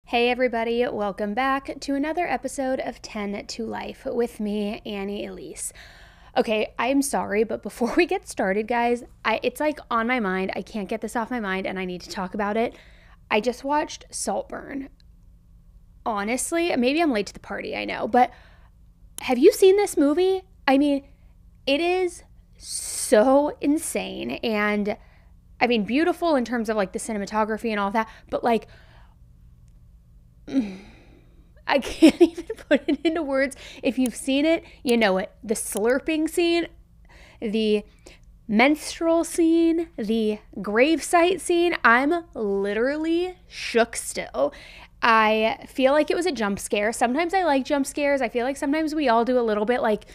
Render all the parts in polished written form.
Hey everybody, welcome back to another episode of 10 to Life with me, Annie Elise. Okay, I'm sorry, but before we get started, guys, it's like on my mind. I can't get this off my mind and I need to talk about it. I just watched Saltburn. Honestly, maybe I'm late to the party, I know, but have you seen this movie? I mean, it is so insane and beautiful in terms of like the cinematography and all of that, but like, I can't even put it into words. If you've seen it, you know it. The slurping scene, the menstrual scene, the gravesite scene, I'm literally shook still. I feel like it was a jump scare. Sometimes I like jump scares. I feel like sometimes we all do a little bit. Like,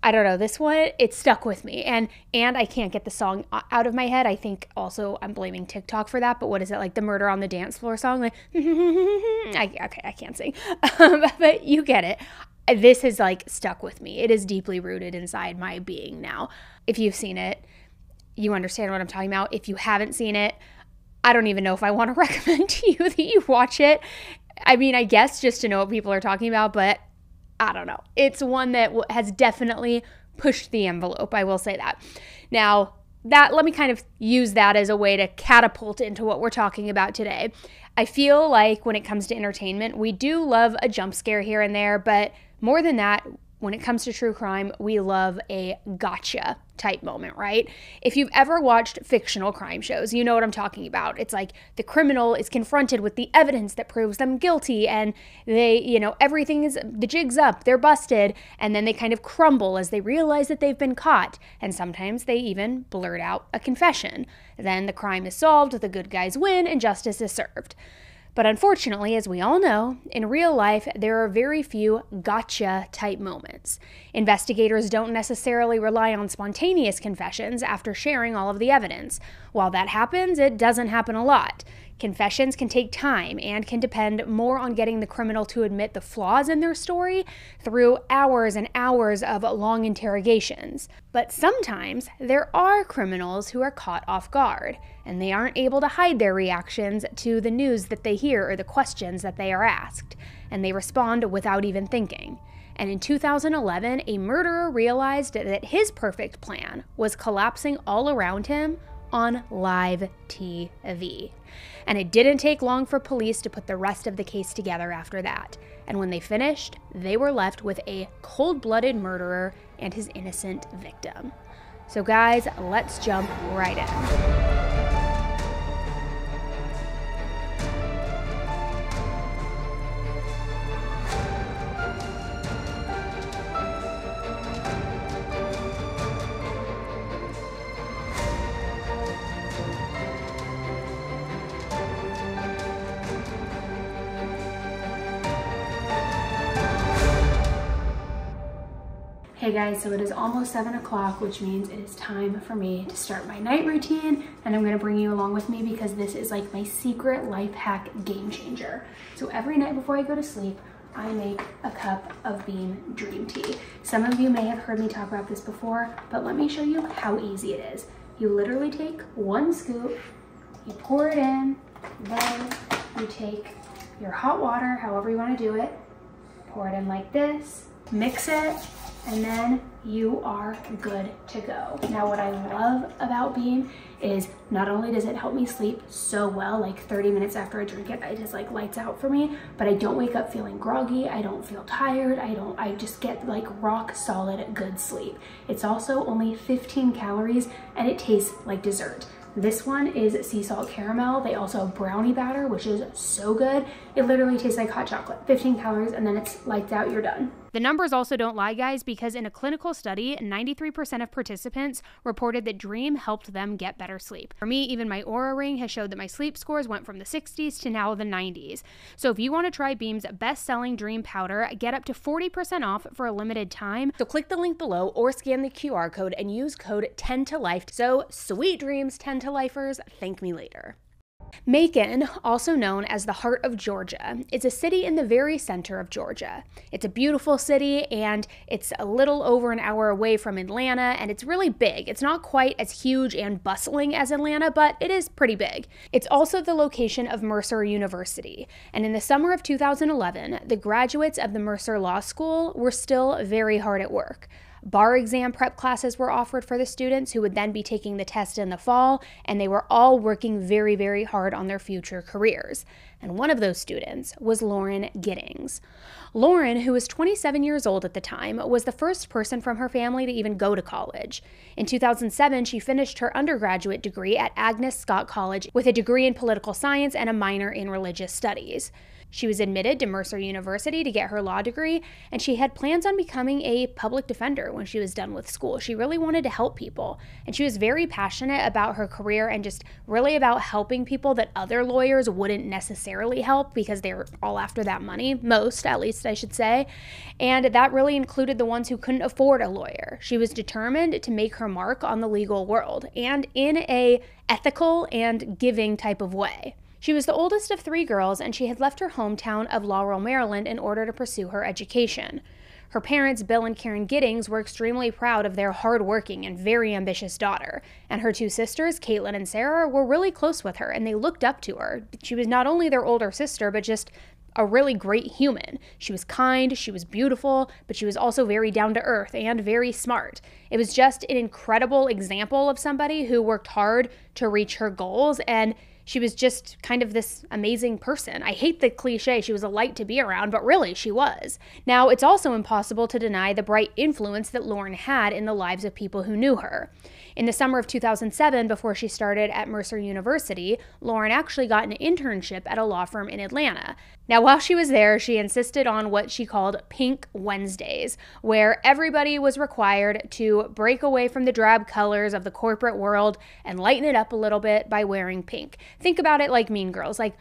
I don't know, this one, it stuck with me. And I can't get the song out of my head. I think also I'm blaming TikTok for that. But what is it, like the Murder on the Dance Floor song? Like, I can't sing. But you get it. This has like stuck with me. It is deeply rooted inside my being now. If you've seen it, you understand what I'm talking about. If you haven't seen it, I don't even know if I want to recommend to you that you watch it. I mean, I guess just to know what people are talking about, but I don't know. It's one that has definitely pushed the envelope. I will say that. Now, let me kind of use that as a way to catapult into what we're talking about today. I feel like when it comes to entertainment, we do love a jump scare here and there, but more than that, when it comes to true crime, we love a gotcha type moment, right? If you've ever watched fictional crime shows, you know what I'm talking about. It's like the criminal is confronted with the evidence that proves them guilty and the jig's up, they're busted, and then they kind of crumble as they realize that they've been caught. And sometimes they even blurt out a confession. Then the crime is solved, the good guys win, and justice is served. But unfortunately, as we all know, in real life, there are very few gotcha type moments. Investigators don't necessarily rely on spontaneous confessions after sharing all of the evidence. While that happens, it doesn't happen a lot. Confessions can take time and can depend more on getting the criminal to admit the flaws in their story through hours and hours of long interrogations. But sometimes there are criminals who are caught off guard, and they aren't able to hide their reactions to the news that they hear or the questions that they are asked, and they respond without even thinking. And in 2011, a murderer realized that his perfect plan was collapsing all around him on live TV. And it didn't take long for police to put the rest of the case together after that. And when they finished, they were left with a cold-blooded murderer and his innocent victim. So guys, let's jump right in. Hey guys, so it is almost 7 o'clock, which means it is time for me to start my night routine, and I'm gonna bring you along with me because this is like my secret life hack game changer. So every night before I go to sleep, I make a cup of bean dream tea. Some of you may have heard me talk about this before, but let me show you how easy it is. You literally take 1 scoop, you pour it in, then you take your hot water, however you wanna do it, pour it in like this, mix it, and then you are good to go. Now, what I love about Bean is not only does it help me sleep so well, like 30 minutes after I drink it, it just like lights out for me, but I don't wake up feeling groggy, I don't feel tired, I just get like rock solid good sleep. It's also only 15 calories and it tastes like dessert. This one is sea salt caramel. They also have brownie batter, which is so good. It literally tastes like hot chocolate. 15 calories, and then it's lights out, you're done. The numbers also don't lie, guys, because in a clinical study, 93% of participants reported that Dream helped them get better sleep. For me, even my Oura Ring has showed that my sleep scores went from the 60s to now the 90s. So if you want to try Beam's best-selling Dream Powder, get up to 40% off for a limited time. So click the link below or scan the QR code and use code 10 to life. So sweet dreams, 10 to lifers. Thank me later. Macon, also known as the heart of Georgia, is a city in the very center of Georgia. It's a beautiful city, and it's a little over an hour away from Atlanta, and it's really big. It's not quite as huge and bustling as Atlanta, but it is pretty big. It's also the location of Mercer University, and in the summer of 2011, the graduates of the Mercer Law School were still very hard at work. Bar exam prep classes were offered for the students who would then be taking the test in the fall, and they were all working very, very hard on their future careers. And one of those students was Lauren Giddings. Lauren, who was 27 years old at the time, was the first person from her family to even go to college. In 2007, she finished her undergraduate degree at Agnes Scott College with a degree in political science and a minor in religious studies. She was admitted to Mercer University to get her law degree, and she had plans on becoming a public defender when she was done with school. She really wanted to help people, and she was very passionate about her career and just really about helping people that other lawyers wouldn't necessarily help because they're all after that money, most, at least I should say, and that really included the ones who couldn't afford a lawyer. She was determined to make her mark on the legal world, and in a ethical and giving type of way. She was the oldest of 3 girls, and she had left her hometown of Laurel, Maryland in order to pursue her education. Her parents, Bill and Karen Giddings, were extremely proud of their hardworking and very ambitious daughter, and her 2 sisters, Caitlin and Sarah, were really close with her, and they looked up to her. She was not only their older sister, but just a really great human. She was kind, she was beautiful, but she was also very down to earth and very smart. It was just an incredible example of somebody who worked hard to reach her goals, and she was just kind of this amazing person. I hate the cliche, she was a light to be around, but really, she was. Now, it's also impossible to deny the bright influence that Lauren had in the lives of people who knew her. In the summer of 2007, before she started at Mercer University, Lauren actually got an internship at a law firm in Atlanta. Now, while she was there, she insisted on what she called Pink Wednesdays, where everybody was required to break away from the drab colors of the corporate world and lighten it up a little bit by wearing pink. Think about it like Mean Girls, like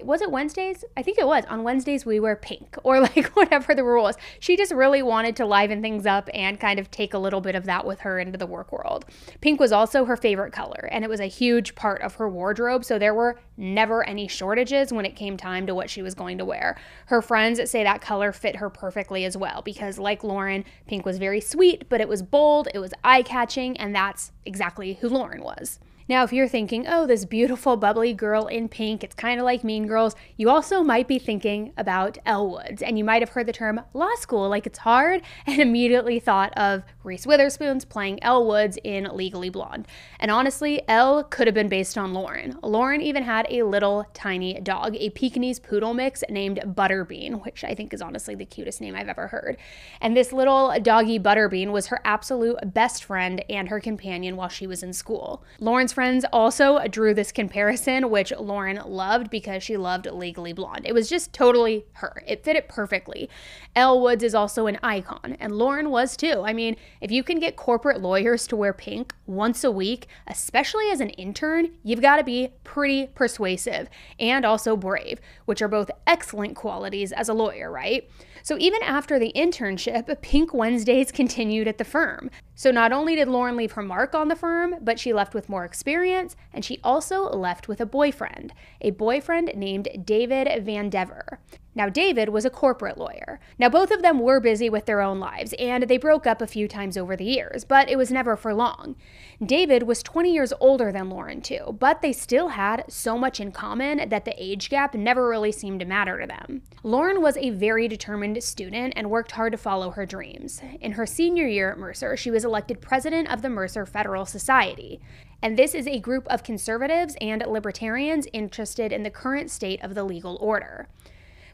was it Wednesdays? I think it was. On Wednesdays, we wear pink, or like whatever the rule was. She just really wanted to liven things up and kind of take a little bit of that with her into the work world. Pink was also her favorite color, and it was a huge part of her wardrobe, so there were never any shortages when it came time to what she was going to wear. Her friends say that color fit her perfectly as well, because like Lauren, pink was very sweet, but it was bold, it was eye-catching, and that's exactly who Lauren was. Now, if you're thinking, oh, this beautiful, bubbly girl in pink, it's kind of like Mean Girls, you also might be thinking about Elle Woods, and you might have heard the term law school like it's hard, and immediately thought of Reese Witherspoon's playing Elle Woods in Legally Blonde. And honestly, Elle could have been based on Lauren. Lauren even had a little tiny dog, a Pekingese poodle mix named Butterbean, which I think is honestly the cutest name I've ever heard. And this little doggy Butterbean was her absolute best friend and her companion while she was in school. Lauren's friends also drew this comparison, which Lauren loved because she loved Legally Blonde. It was just totally her. It fit it perfectly. Elle Woods is also an icon, and Lauren was too. I mean, if you can get corporate lawyers to wear pink once a week, especially as an intern, you've got to be pretty persuasive and also brave, which are both excellent qualities as a lawyer, right? So even after the internship, Pink Wednesdays continued at the firm. So not only did Lauren leave her mark on the firm, but she left with more experience, and she also left with a boyfriend named David Van Dever. Now, David was a corporate lawyer. Now, both of them were busy with their own lives, and they broke up a few times over the years, but it was never for long. David was 20 years older than Lauren, too, but they still had so much in common that the age gap never really seemed to matter to them. Lauren was a very determined student and worked hard to follow her dreams. In her senior year at Mercer, she was elected president of the Mercer Federal Society. And this is a group of conservatives and libertarians interested in the current state of the legal order.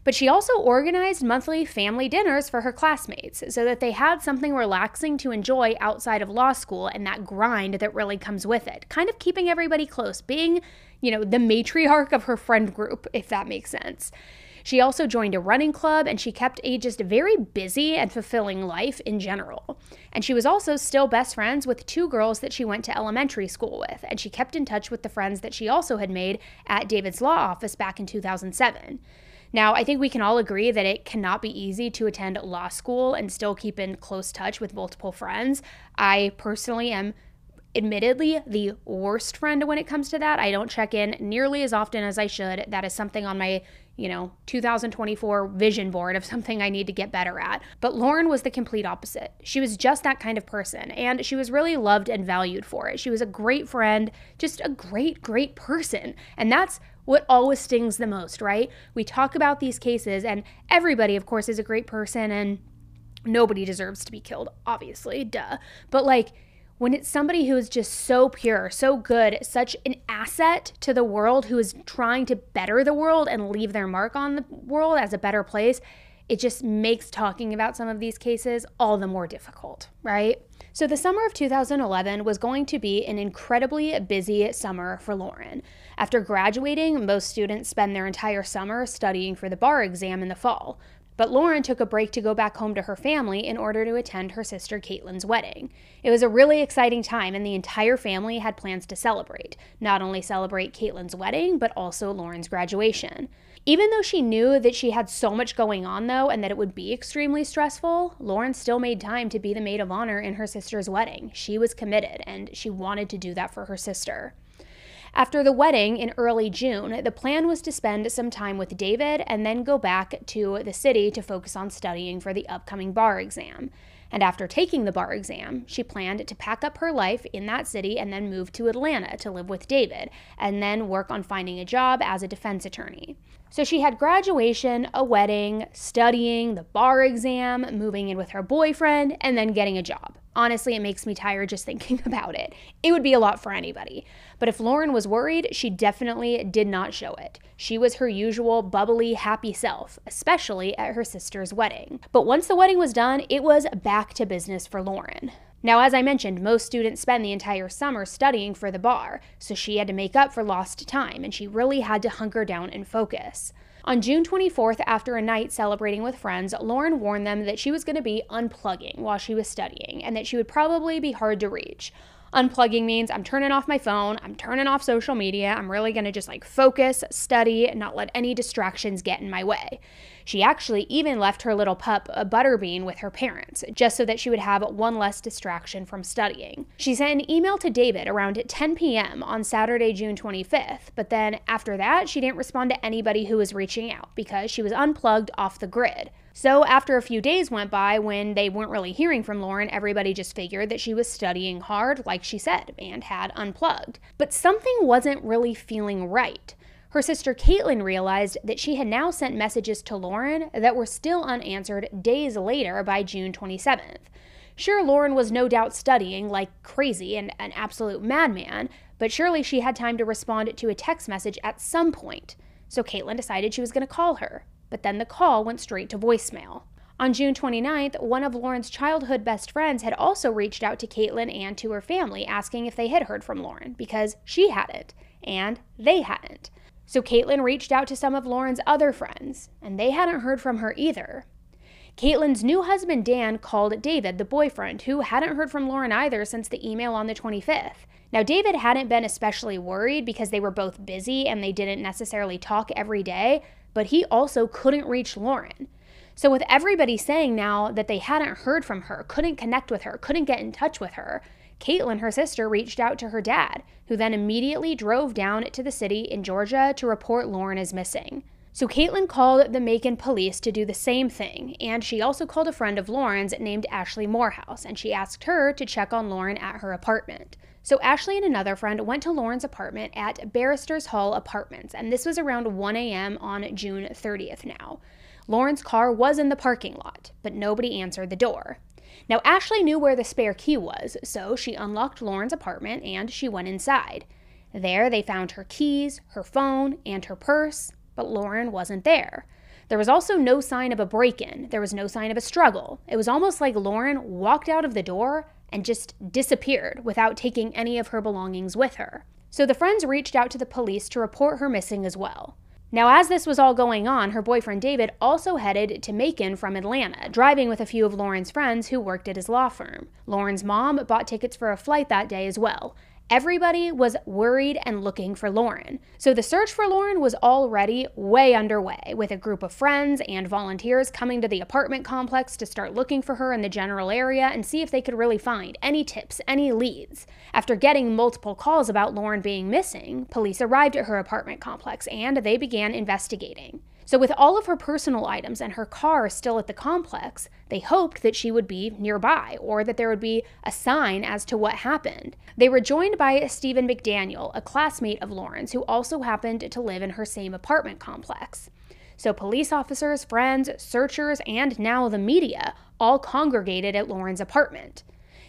But she also organized monthly family dinners for her classmates so that they had something relaxing to enjoy outside of law school and that grind that really comes with it, kind of keeping everybody close, being, the matriarch of her friend group, if that makes sense. She also joined a running club, and she kept a just very busy and fulfilling life in general. And she was also still best friends with 2 girls that she went to elementary school with, and she kept in touch with the friends that she also had made at David's law office back in 2007. Now, I think we can all agree that it cannot be easy to attend law school and still keep in close touch with multiple friends. I personally am admittedly the worst friend when it comes to that. I don't check in nearly as often as I should. That is something on my 2024 vision board of something I need to get better at. But Lauren was the complete opposite. She was just that kind of person, and she was really loved and valued for it. She was a great friend, just a great, great person. And that's what always stings the most, right? We talk about these cases, and everybody, of course, is a great person, and nobody deserves to be killed, obviously, duh. But like, when it's somebody who is just so pure, so good, such an asset to the world, who is trying to better the world and leave their mark on the world as a better place, it just makes talking about some of these cases all the more difficult, right? So the summer of 2011 was going to be an incredibly busy summer for Lauren. After graduating, most students spend their entire summer studying for the bar exam in the fall. But Lauren took a break to go back home to her family in order to attend her sister Caitlin's wedding. It was a really exciting time, and the entire family had plans to celebrate. Not only celebrate Caitlin's wedding, but also Lauren's graduation. Even though she knew that she had so much going on, though, and that it would be extremely stressful, Lauren still made time to be the maid of honor in her sister's wedding. She was committed, and she wanted to do that for her sister. After the wedding in early June, the plan was to spend some time with David and then go back to the city to focus on studying for the upcoming bar exam. And after taking the bar exam, she planned to pack up her life in that city and then move to Atlanta to live with David, and then work on finding a job as a defense attorney. So she had graduation, a wedding, studying, the bar exam, moving in with her boyfriend, and then getting a job. Honestly, it makes me tired just thinking about it. It would be a lot for anybody. But if Lauren was worried, she definitely did not show it. She was her usual bubbly, happy self, especially at her sister's wedding. But once the wedding was done, it was back to business for Lauren. Now, as I mentioned, most students spend the entire summer studying for the bar, so she had to make up for lost time, and she really had to hunker down and focus. On June 24th, after a night celebrating with friends, Lauren warned them that she was going to be unplugging while she was studying, and that she would probably be hard to reach. Unplugging means I'm turning off my phone, I'm turning off social media, I'm really going to just focus, study, and not let any distractions get in my way. She actually even left her little pup, a Butterbean, with her parents, just so that she would have one less distraction from studying. She sent an email to David around 10 p.m. on Saturday, June 25th, but then after that, she didn't respond to anybody who was reaching out because she was unplugged off the grid. So after a few days went by when they weren't really hearing from Lauren, everybody just figured that she was studying hard, like she said, and had unplugged. But something wasn't really feeling right. Her sister Caitlin realized that she had now sent messages to Lauren that were still unanswered days later by June 27th. Sure, Lauren was no doubt studying like crazy and an absolute madman, but surely she had time to respond to a text message at some point. So Caitlin decided she was going to call her, but then the call went straight to voicemail. On June 29th, one of Lauren's childhood best friends had also reached out to Caitlin and to her family asking if they had heard from Lauren, because she hadn't, and they hadn't. So Caitlin reached out to some of Lauren's other friends, and they hadn't heard from her either. Caitlin's new husband, Dan, called David, the boyfriend, who hadn't heard from Lauren either since the email on the 25th. Now, David hadn't been especially worried because they were both busy and they didn't necessarily talk every day, but he also couldn't reach Lauren. So with everybody saying now that they hadn't heard from her, couldn't connect with her, couldn't get in touch with her, Caitlin, her sister, reached out to her dad, who then immediately drove down to the city in Georgia to report Lauren as missing. So Caitlin called the Macon police to do the same thing, and she also called a friend of Lauren's named Ashley Morehouse, and she asked her to check on Lauren at her apartment. So Ashley and another friend went to Lauren's apartment at Barristers Hall Apartments, and this was around 1 a.m. on June 30th now. Lauren's car was in the parking lot, but nobody answered the door. Now, Ashley knew where the spare key was, so she unlocked Lauren's apartment and she went inside. There, they found her keys, her phone, and her purse, but Lauren wasn't there. There was also no sign of a break-in. There was no sign of a struggle. It was almost like Lauren walked out of the door and just disappeared without taking any of her belongings with her. So the friends reached out to the police to report her missing as well. Now, as this was all going on, her boyfriend David also headed to Macon from Atlanta, driving with a few of Lauren's friends who worked at his law firm. Lauren's mom bought tickets for a flight that day as well. Everybody was worried and looking for Lauren. So the search for Lauren was already way underway, with a group of friends and volunteers coming to the apartment complex to start looking for her in the general area and see if they could really find any tips, any leads. After getting multiple calls about Lauren being missing, police arrived at her apartment complex and they began investigating. So with all of her personal items and her car still at the complex, they hoped that she would be nearby or that there would be a sign as to what happened. They were joined by Stephen McDaniel, a classmate of Lauren's who also happened to live in her same apartment complex. So police officers, friends, searchers, and now the media all congregated at Lauren's apartment.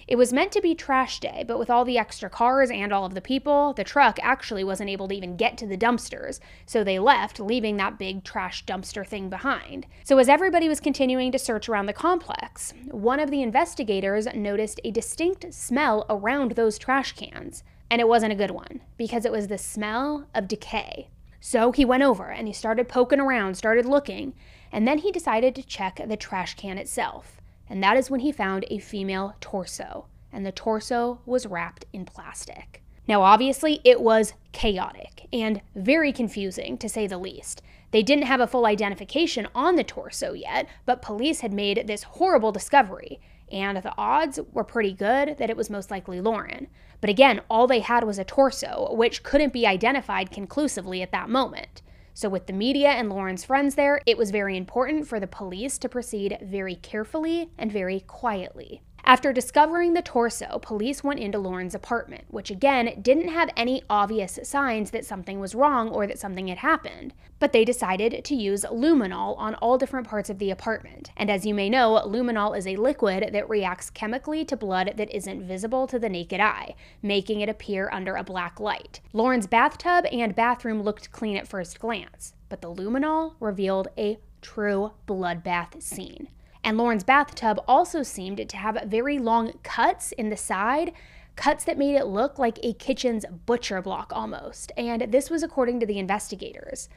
It was meant to be trash day, but with all the extra cars and all of the people, the truck actually wasn't able to even get to the dumpsters, so they left, leaving that big trash dumpster thing behind. So as everybody was continuing to search around the complex, one of the investigators noticed a distinct smell around those trash cans. And it wasn't a good one, because it was the smell of decay. So he went over and he started poking around, started looking, and then he decided to check the trash can itself. And that is when he found a female torso, and the torso was wrapped in plastic. Now, obviously, it was chaotic and very confusing, to say the least. They didn't have a full identification on the torso yet, but police had made this horrible discovery, and the odds were pretty good that it was most likely Lauren. But again, all they had was a torso, which couldn't be identified conclusively at that moment. So with the media and Lauren's friends there, it was very important for the police to proceed very carefully and very quietly. After discovering the torso, police went into Lauren's apartment, which again didn't have any obvious signs that something was wrong or that something had happened. But they decided to use luminol on all different parts of the apartment. And as you may know, luminol is a liquid that reacts chemically to blood that isn't visible to the naked eye, making it appear under a black light. Lauren's bathtub and bathroom looked clean at first glance, but the luminol revealed a true bloodbath scene. And Lauren's bathtub also seemed to have very long cuts in the side, cuts that made it look like a kitchen's butcher block almost. And this was according to the investigators.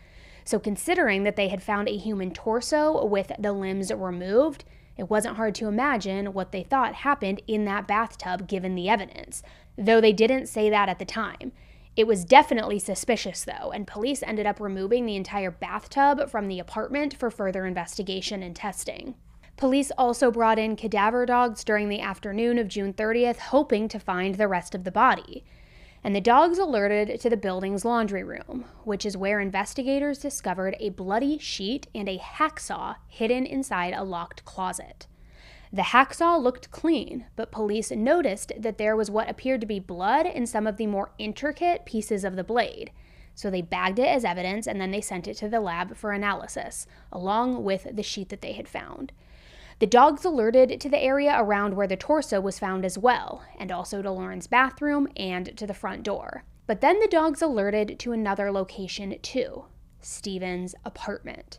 So considering that they had found a human torso with the limbs removed, it wasn't hard to imagine what they thought happened in that bathtub given the evidence, though they didn't say that at the time. It was definitely suspicious though, and police ended up removing the entire bathtub from the apartment for further investigation and testing. Police also brought in cadaver dogs during the afternoon of June 30th, hoping to find the rest of the body. And the dogs alerted to the building's laundry room, which is where investigators discovered a bloody sheet and a hacksaw hidden inside a locked closet. The hacksaw looked clean, but police noticed that there was what appeared to be blood in some of the more intricate pieces of the blade. So they bagged it as evidence and then they sent it to the lab for analysis, along with the sheet that they had found. The dogs alerted to the area around where the torso was found as well, and also to Lauren's bathroom and to the front door. But then the dogs alerted to another location too, Stephen's apartment.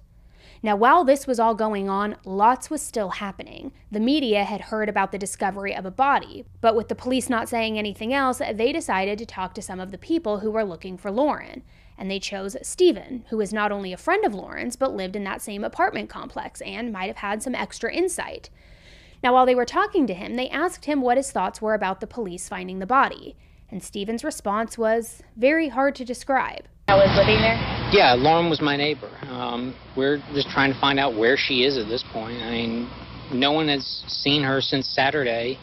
Now, while this was all going on, lots was still happening. The media had heard about the discovery of a body, but with the police not saying anything else, they decided to talk to some of the people who were looking for Lauren. And they chose Stephen, who was not only a friend of Lauren's, but lived in that same apartment complex and might have had some extra insight. Now, while they were talking to him, they asked him what his thoughts were about the police finding the body. And Stephen's response was very hard to describe. I was living there? Yeah, Lauren was my neighbor. We're just trying to find out where she is at this point. I mean, no one has seen her since Saturday.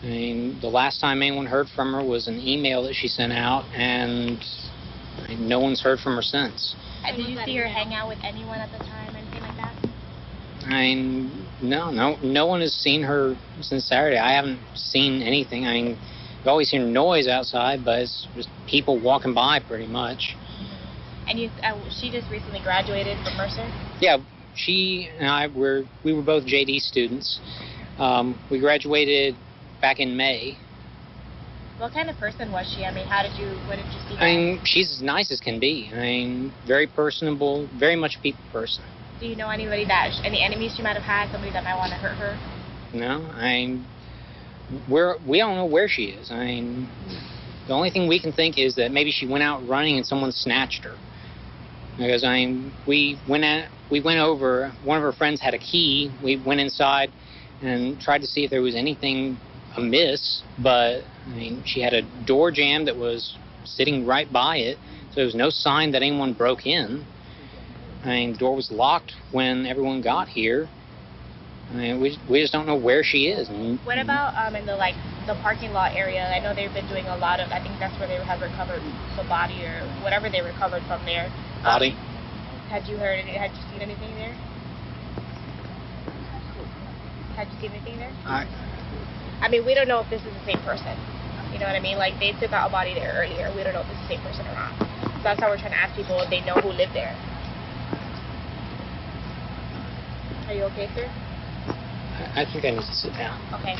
I mean, the last time anyone heard from her was an email that she sent out, and no one's heard from her since. Did you see her hang out with anyone at the time, anything like that? I mean, no one has seen her since Saturday. I haven't seen anything. I mean, I've always heard noise outside, but it's just people walking by pretty much. And she just recently graduated from Mercer? Yeah, she and I were both JD students. We graduated back in May. What kind of person was she? I mean, what did you see her? I mean, she's as nice as can be. I mean, very personable, very much a people person. Do you know any enemies she might have had, somebody that might want to hurt her? No, I mean, we don't know where she is. I mean, the only thing we can think is that maybe she went out running and someone snatched her. Because I mean, we went over. One of her friends had a key. We went inside and tried to see if there was anything amiss, but I mean, she had a door jamb that was sitting right by it, so there was no sign that anyone broke in. I mean, the door was locked when everyone got here. I mean, we just don't know where she is. What about in the parking lot area? I know they've been doing a lot of. I think that's where they have recovered the body or whatever they recovered from there. Body? Had you heard? Had you seen anything there? Had you seen anything there? I mean, we don't know if this is the same person. You know what I mean? Like, they took out a body there earlier. We don't know if it's the same person or not. So that's how we're trying to ask people if they know who lived there. Are you okay, sir? I think I need to sit down. Okay.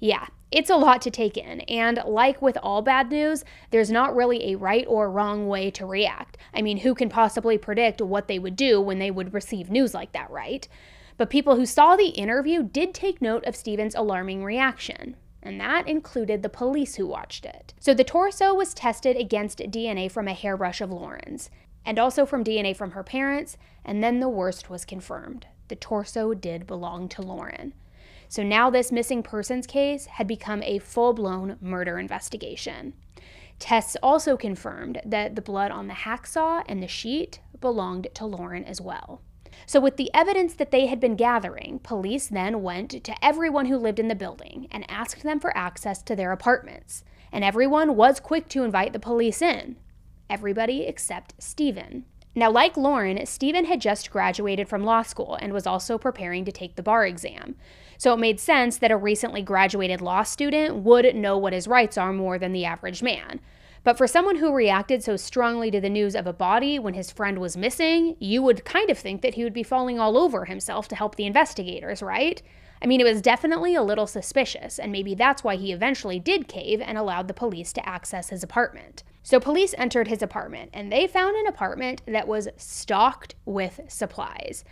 Yeah, it's a lot to take in, and like with all bad news, there's not really a right or wrong way to react. I mean, who can possibly predict what they would do when they would receive news like that, right? But people who saw the interview did take note of Stephen's alarming reaction, and that included the police who watched it. So the torso was tested against DNA from a hairbrush of Lauren's, and also from DNA from her parents, and then the worst was confirmed. The torso did belong to Lauren. So now this missing persons case had become a full-blown murder investigation. Tests also confirmed that the blood on the hacksaw and the sheet belonged to Lauren as well. So with the evidence that they had been gathering, police then went to everyone who lived in the building and asked them for access to their apartments. And everyone was quick to invite the police in. Everybody except Stephen. Now, like Lauren, Stephen had just graduated from law school and was also preparing to take the bar exam. So it made sense that a recently graduated law student would know what his rights are more than the average man. But for someone who reacted so strongly to the news of a body when his friend was missing, you would kind of think that he would be falling all over himself to help the investigators, right? I mean, it was definitely a little suspicious, and maybe that's why he eventually did cave and allowed the police to access his apartment. So police entered his apartment, and they found an apartment that was stocked with supplies.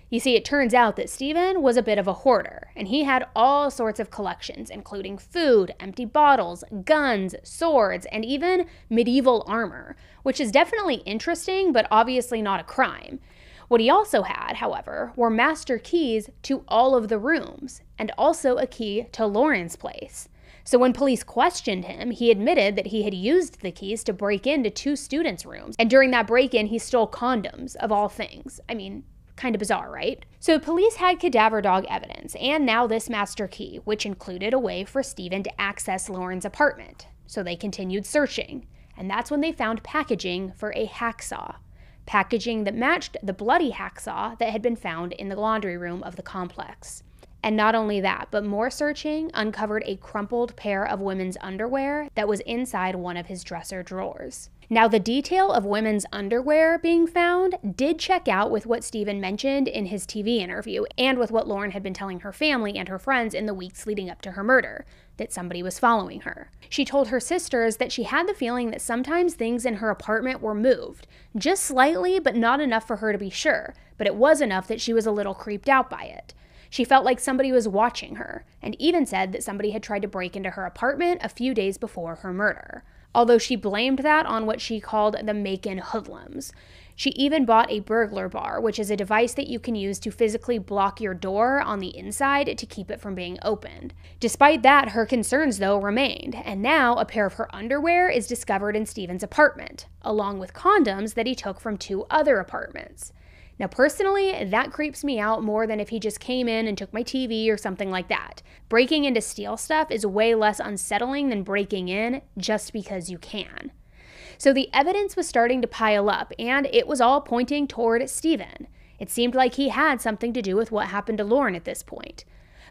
You see, it turns out that Stephen was a bit of a hoarder, and he had all sorts of collections, including food, empty bottles, guns, swords, and even medieval armor, which is definitely interesting, but obviously not a crime. What he also had, however, were master keys to all of the rooms, and also a key to Lauren's place. So when police questioned him, he admitted that he had used the keys to break into 2 students' rooms, and during that break-in, he stole condoms, of all things. I mean, kind of bizarre, right? So police had cadaver dog evidence, and now this master key, which included a way for Stephen to access Lauren's apartment. So they continued searching, and that's when they found packaging for a hacksaw. Packaging that matched the bloody hacksaw that had been found in the laundry room of the complex. And not only that, but more searching uncovered a crumpled pair of women's underwear that was inside one of his dresser drawers. Now, the detail of women's underwear being found did check out with what Stephen mentioned in his TV interview and with what Lauren had been telling her family and her friends in the weeks leading up to her murder, that somebody was following her. She told her sisters that she had the feeling that sometimes things in her apartment were moved, just slightly, but not enough for her to be sure, but it was enough that she was a little creeped out by it. She felt like somebody was watching her, and even said that somebody had tried to break into her apartment a few days before her murder, although she blamed that on what she called the Macon hoodlums. She even bought a burglar bar, which is a device that you can use to physically block your door on the inside to keep it from being opened. Despite that, her concerns, though, remained, and now a pair of her underwear is discovered in Stephen's apartment, along with condoms that he took from 2 other apartments. Now, personally, that creeps me out more than if he just came in and took my TV or something like that. Breaking in to steal stuff is way less unsettling than breaking in just because you can. So the evidence was starting to pile up, and it was all pointing toward Stephen. It seemed like he had something to do with what happened to Lauren at this point.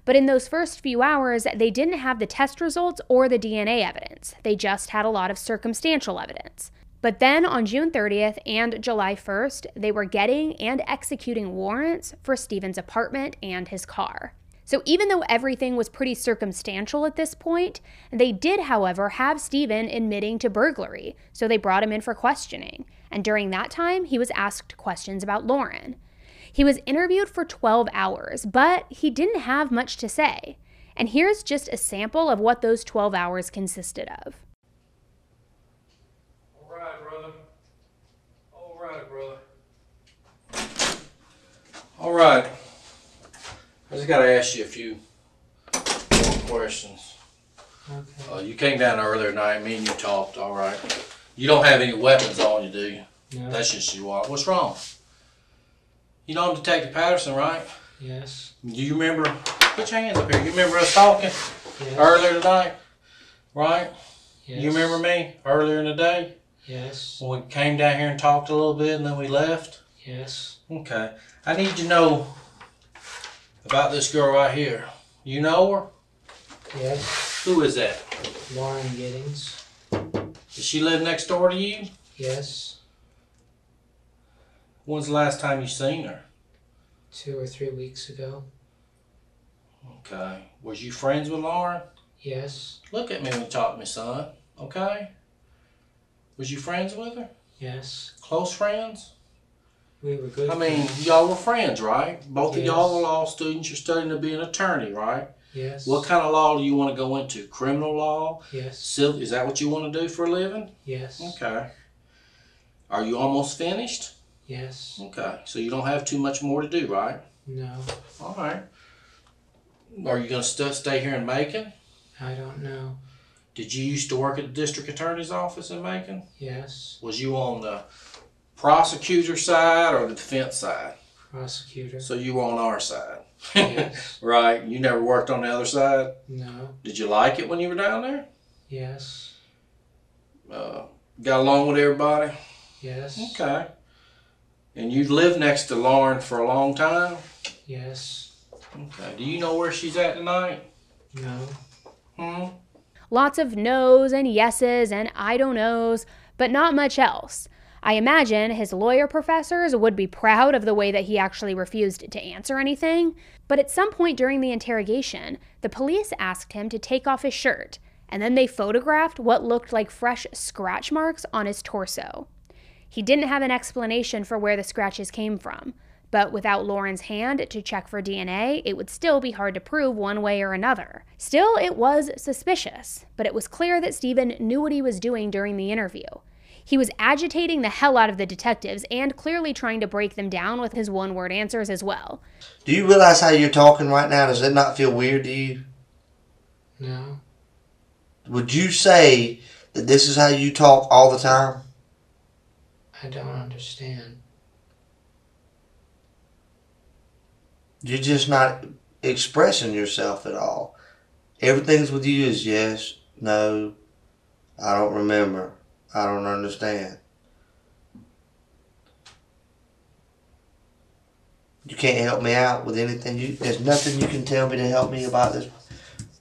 But in those first few hours, they didn't have the test results or the DNA evidence. They just had a lot of circumstantial evidence. But then on June 30th and July 1st, they were getting and executing warrants for Stephen's apartment and his car. So even though everything was pretty circumstantial at this point, they did, however, have Stephen admitting to burglary, so they brought him in for questioning. And during that time, he was asked questions about Lauren. He was interviewed for 12 hours, but he didn't have much to say. And here's just a sample of what those 12 hours consisted of. All right, brother. right. I just got to ask you a few more questions. Okay. You came down earlier tonight. Me and you talked. All right. You don't have any weapons on you, do you? No. That's just you are. What's wrong? You know I'm Detective Patterson, right? Yes. Do you remember? Put your hands up here. You remember us talking Yes. earlier tonight? Right? Yes. You remember me earlier in the day? Yes. When we came down here and talked a little bit and then we left? Yes. Okay. I need to know about this girl right here. You know her? Yes. Who is that? Lauren Giddings. Does she live next door to you? Yes. When's the last time you seen her? 2 or 3 weeks ago. Okay. Was you friends with Lauren? Yes. Look at me when you talk to me, son. Okay? Was you friends with her? Yes. Close friends? We were good. I mean, friends. y'all were friends, right? Both of Yes. y'all are law students. You're studying to be an attorney, right? Yes. What kind of law do you want to go into? Criminal law? Yes. Civil? Is that what you want to do for a living? Yes. Okay. Are you almost finished? Yes. Okay. So you don't have too much more to do, right? No. All right. Are you going to stay here in Macon? I don't know. Did you used to work at the district attorney's office in Macon? Yes. Was you on the prosecutor side or the defense side? Prosecutor. So you were on our side. Yes. Right. You never worked on the other side? No. Did you like it when you were down there? Yes. Got along with everybody? Yes. Okay. And you've lived next to Lauren for a long time? Yes. Okay. Do you know where she's at tonight? No. Lots of no's and yeses and I don't knows, but not much else. I imagine his lawyer professors would be proud of the way that he actually refused to answer anything, but at some point during the interrogation, the police asked him to take off his shirt, and then they photographed what looked like fresh scratch marks on his torso. He didn't have an explanation for where the scratches came from, but without Lauren's hand to check for DNA, it would still be hard to prove one way or another. Still, it was suspicious, but it was clear that Stephen knew what he was doing during the interview. He was agitating the hell out of the detectives and clearly trying to break them down with his one-word answers as well. Do you realize how you're talking right now? Does it not feel weird to you? No. Would you say that this is how you talk all the time? I don't understand. You're just not expressing yourself at all. Everything's with you is yes, no, I don't remember, I don't understand. You can't help me out with anything. There's nothing you can tell me to help me about this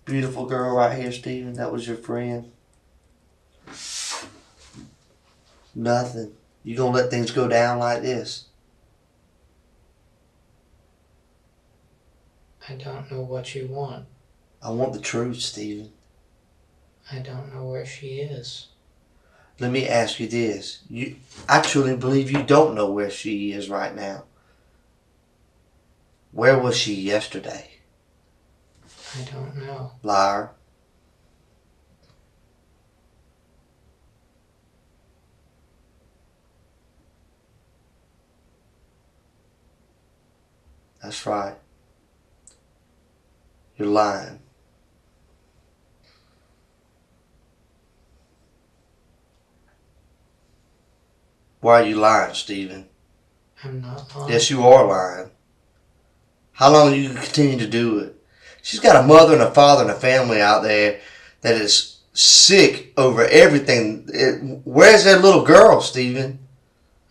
beautiful girl right here, Stephen. That was your friend. Nothing. You gonna let things go down like this? I don't know what you want. I want the truth, Stephen. I don't know where she is. Let me ask you this. I truly believe you don't know where she is right now. Where was she yesterday? I don't know. Liar. That's right. You're lying. Why are you lying, Stephen? I'm not lying. Yes, you are lying. How long are you going to continue to do it? She's got a mother and a father and a family out there that is sick over everything. Where's their little girl, Stephen?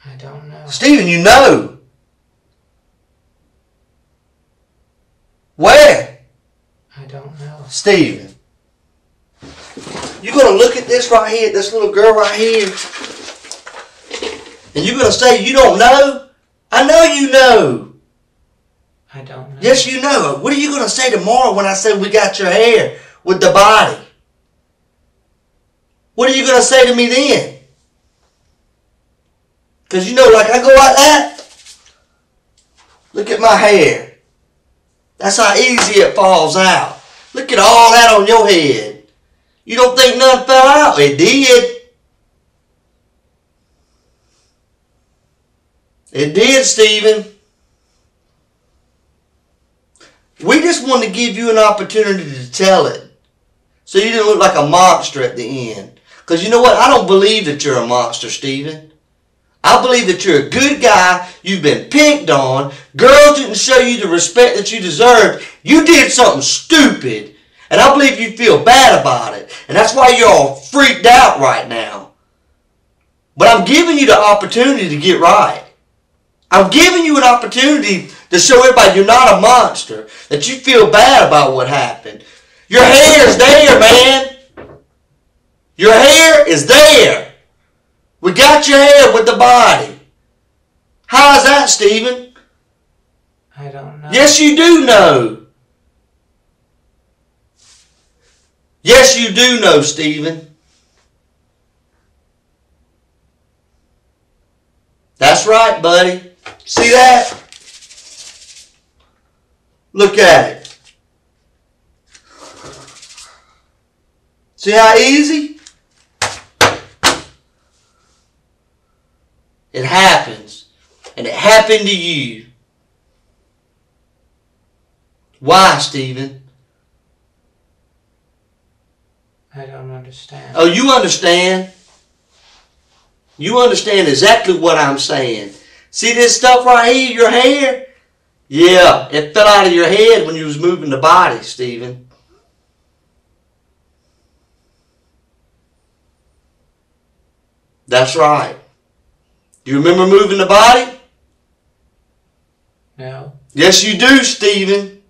I don't know. Stephen, you know. Where? I don't know. Stephen. You're going to look at this right here, this little girl right here, and you're going to say you don't know? I know you know. I don't know. Yes, you know. What are you going to say tomorrow when I say we got your hair with the body? What are you going to say to me then? Because you know, like I go like that. Look at my hair. That's how easy it falls out. Look at all that on your head. You don't think none fell out? It did. It did, Stephen. We just wanted to give you an opportunity to tell it. So you didn't look like a monster at the end. Because you know what? I don't believe that you're a monster, Stephen. I believe that you're a good guy. You've been picked on. Girls didn't show you the respect that you deserved. You did something stupid. And I believe you feel bad about it. And that's why you're all freaked out right now. But I'm giving you the opportunity to get right. I'm giving you an opportunity to show everybody you're not a monster. That you feel bad about what happened. Your hair is there, man. Your hair is there. We got your hair with the body. How's that, Stephen? I don't know. Yes, you do know. Yes, you do know, Stephen. That's right, buddy. See that? Look at it. See how easy? It happens. And it happened to you. Why, Stephen? I don't understand. Oh, you understand? You understand exactly what I'm saying. See this stuff right here, your hair? Yeah, it fell out of your head when you was moving the body, Stephen. That's right. Do you remember moving the body? No. Yes, you do, Stephen.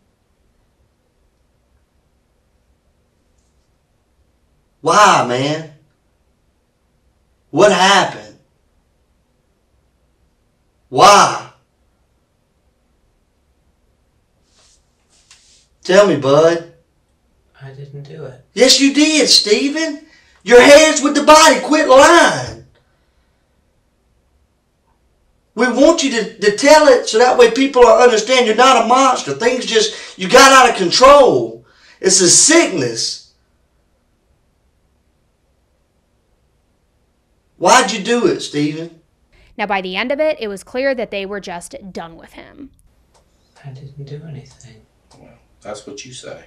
Why, man? What happened? Why? Tell me, bud. I didn't do it. Yes, you did, Stephen. Your hair's with the body. Quit lying. We want you to tell it so that way people will understand you're not a monster. Things just, you got out of control. It's a sickness. Why'd you do it, Stephen? Now, by the end of it, it was clear that they were just done with him. I didn't do anything. Well, that's what you say.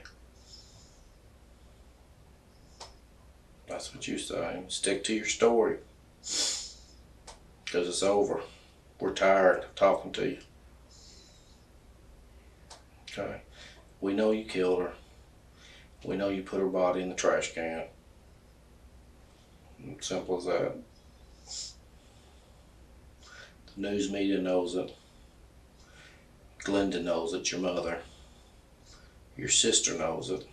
That's what you say. Stick to your story. Because it's over. We're tired of talking to you. Okay. We know you killed her. We know you put her body in the trash can. Simple as that. The news media knows it. Glenda knows it, your mother. Your sister knows it.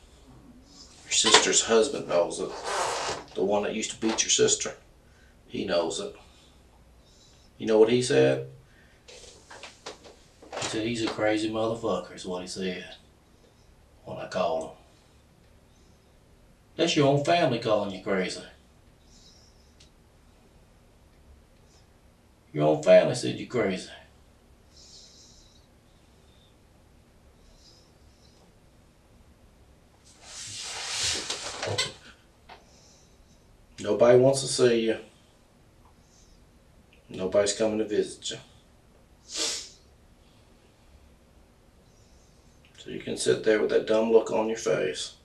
Your sister's husband knows it. The one that used to beat your sister. He knows it. You know what he said? He said he's a crazy motherfucker is what he said when I called him. That's your own family calling you crazy. Your own family said you're crazy. Nobody wants to see you. Nobody's coming to visit you. So you can sit there with that dumb look on your face.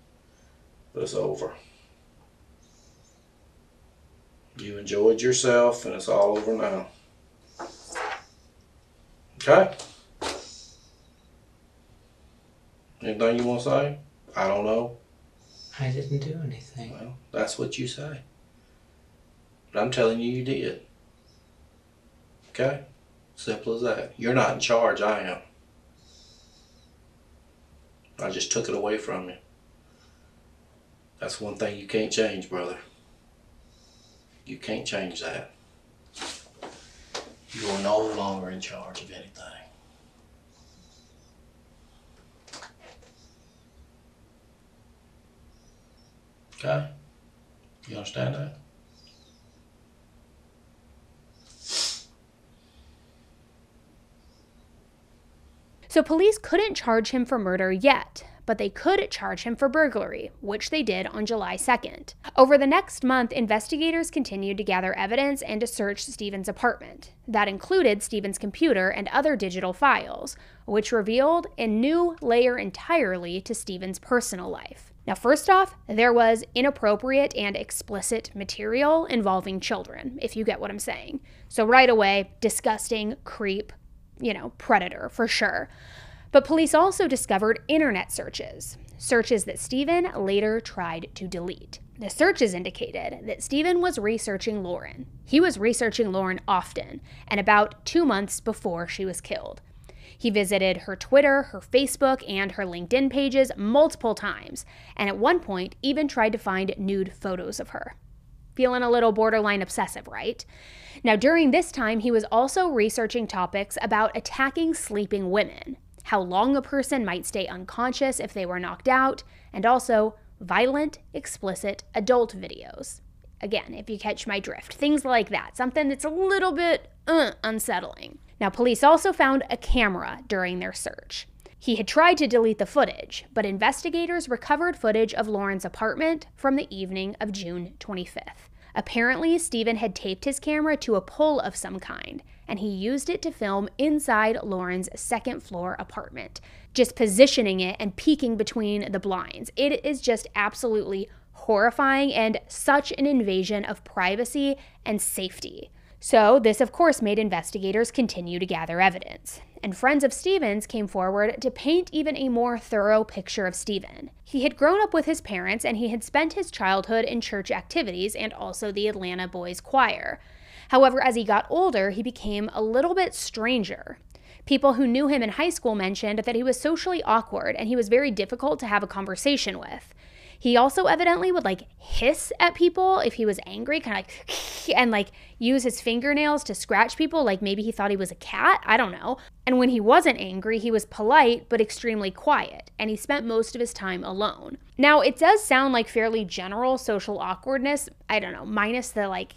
But it's over. You enjoyed yourself and it's all over now. Okay? Anything you want to say? I don't know. I didn't do anything. Well, that's what you say. But I'm telling you, you did. Okay? Simple as that. You're not in charge, I am. I just took it away from you. That's one thing you can't change, brother. You can't change that. You are no longer in charge of anything. Okay? You understand that? So police couldn't charge him for murder yet, but they could charge him for burglary, which they did on July 2nd. Over the next month, investigators continued to gather evidence and to search Stephen's apartment. That included Stephen's computer and other digital files, which revealed a new layer entirely to Stephen's personal life. Now, first off, there was inappropriate and explicit material involving children, if you get what I'm saying. So right away, disgusting, creep, predator for sure. But police also discovered internet searches that Stephen later tried to delete. The searches indicated that Stephen was researching Lauren. He was researching Lauren often, and about 2 months before she was killed. He visited her Twitter, her Facebook, and her LinkedIn pages multiple times, and at one point even tried to find nude photos of her. Feeling a little borderline obsessive, right? Now, during this time, he was also researching topics about attacking sleeping women, how long a person might stay unconscious if they were knocked out, and also violent, explicit adult videos. Again, if you catch my drift, things like that, something that's a little bit unsettling. Now, police also found a camera during their search. He had tried to delete the footage, but investigators recovered footage of Lauren's apartment from the evening of June 25th. Apparently, Stephen had taped his camera to a pole of some kind, and he used it to film inside Lauren's second-floor apartment, just positioning it and peeking between the blinds. It is just absolutely horrifying and such an invasion of privacy and safety. So this, of course, made investigators continue to gather evidence. And friends of Stephen's came forward to paint even a more thorough picture of Stephen. He had grown up with his parents, and he had spent his childhood in church activities and also the Atlanta Boys Choir. However, as he got older, he became a little bit stranger. People who knew him in high school mentioned that he was socially awkward and he was very difficult to have a conversation with. He also evidently would hiss at people if he was angry, kind of and use his fingernails to scratch people, like maybe he thought he was a cat, I don't know. And when he wasn't angry, he was polite but extremely quiet, and he spent most of his time alone. Now, it does sound like fairly general social awkwardness, I don't know, minus the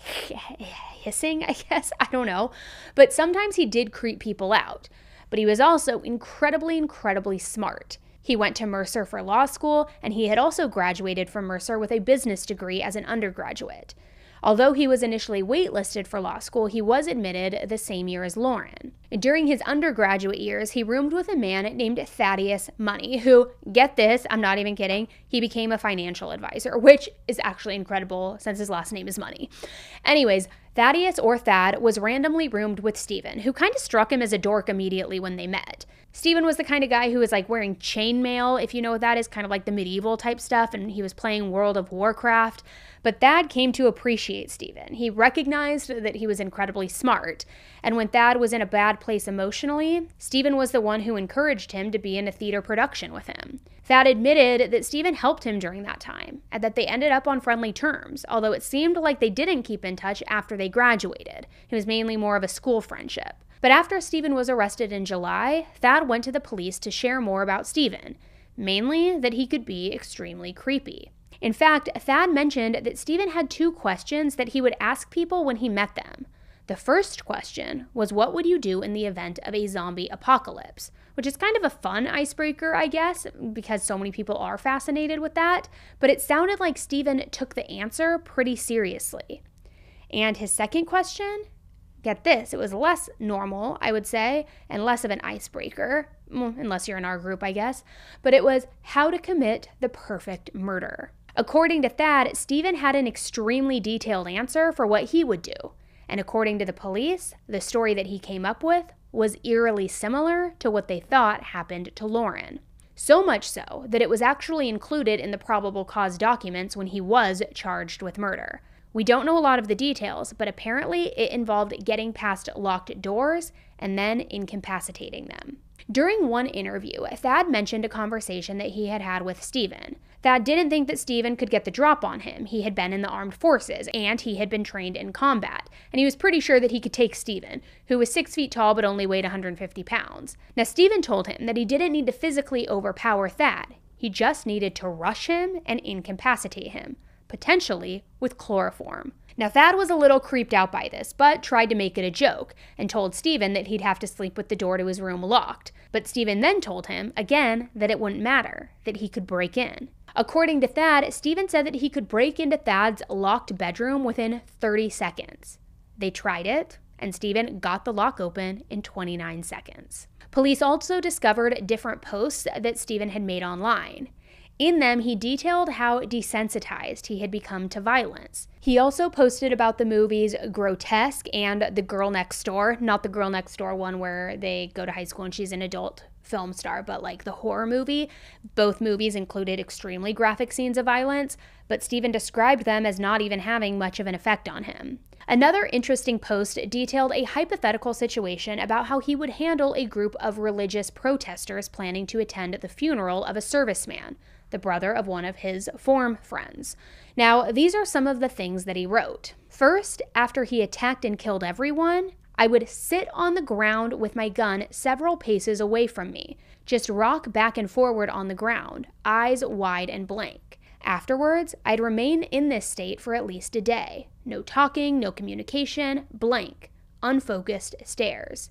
hissing, I guess, I don't know. But sometimes he did creep people out. But he was also incredibly smart. He went to Mercer for law school, and he had also graduated from Mercer with a business degree as an undergraduate. Although he was initially waitlisted for law school, he was admitted the same year as Lauren. During his undergraduate years, he roomed with a man named Thaddeus Money, who, get this, I'm not even kidding, he became a financial advisor, which is actually incredible since his last name is Money. Anyways, Thaddeus, or Thad, was randomly roomed with Stephen, who kind of struck him as a dork immediately when they met. Stephen was the kind of guy who was wearing chainmail, if you know what that is, kind of like the medieval type stuff, and he was playing World of Warcraft. But Thad came to appreciate Stephen. He recognized that he was incredibly smart, and when Thad was in a bad place emotionally, Stephen was the one who encouraged him to be in a theater production with him. Thad admitted that Stephen helped him during that time, and that they ended up on friendly terms, although it seemed like they didn't keep in touch after they graduated. It was mainly more of a school friendship. But after Stephen was arrested in July, Thad went to the police to share more about Stephen, mainly that he could be extremely creepy. In fact, Thad mentioned that Stephen had 2 questions that he would ask people when he met them. The first question was, what would you do in the event of a zombie apocalypse? Which is kind of a fun icebreaker, I guess, because so many people are fascinated with that, but it sounded like Stephen took the answer pretty seriously. And his second question, get this, it was less normal, I would say, and less of an icebreaker, unless you're in our group, I guess, but it was how to commit the perfect murder. According to Thad, Stephen had an extremely detailed answer for what he would do. And according to the police, the story that he came up with was eerily similar to what they thought happened to Lauren. So much so that it was actually included in the probable cause documents when he was charged with murder. We don't know a lot of the details, but apparently it involved getting past locked doors and then incapacitating them. During one interview, Thad mentioned a conversation that he had had with Stephen. Thad didn't think that Stephen could get the drop on him. He had been in the armed forces, and he had been trained in combat, and he was pretty sure that he could take Stephen, who was 6 feet tall but only weighed 150 pounds. Now, Stephen told him that he didn't need to physically overpower Thad. He just needed to rush him and incapacitate him, potentially with chloroform. Now, Thad was a little creeped out by this, but tried to make it a joke and told Stephen that he'd have to sleep with the door to his room locked. But Stephen then told him, again, that it wouldn't matter, that he could break in. According to Thad, Stephen said that he could break into Thad's locked bedroom within 30 seconds. They tried it, and Stephen got the lock open in 29 seconds. Police also discovered different posts that Stephen had made online. In them, he detailed how desensitized he had become to violence. He also posted about the movies Grotesque and The Girl Next Door, not the Girl Next Door one where they go to high school and she's an adult film star, but like the horror movie. Both movies included extremely graphic scenes of violence, but Stephen described them as not even having much of an effect on him. Another interesting post detailed a hypothetical situation about how he would handle a group of religious protesters planning to attend the funeral of a serviceman, the brother of one of his form friends. Now, these are some of the things that he wrote. First, after he attacked and killed everyone, I would sit on the ground with my gun several paces away from me, just rock back and forward on the ground, eyes wide and blank. Afterwards, I'd remain in this state for at least a day. No talking, no communication, blank, unfocused stares.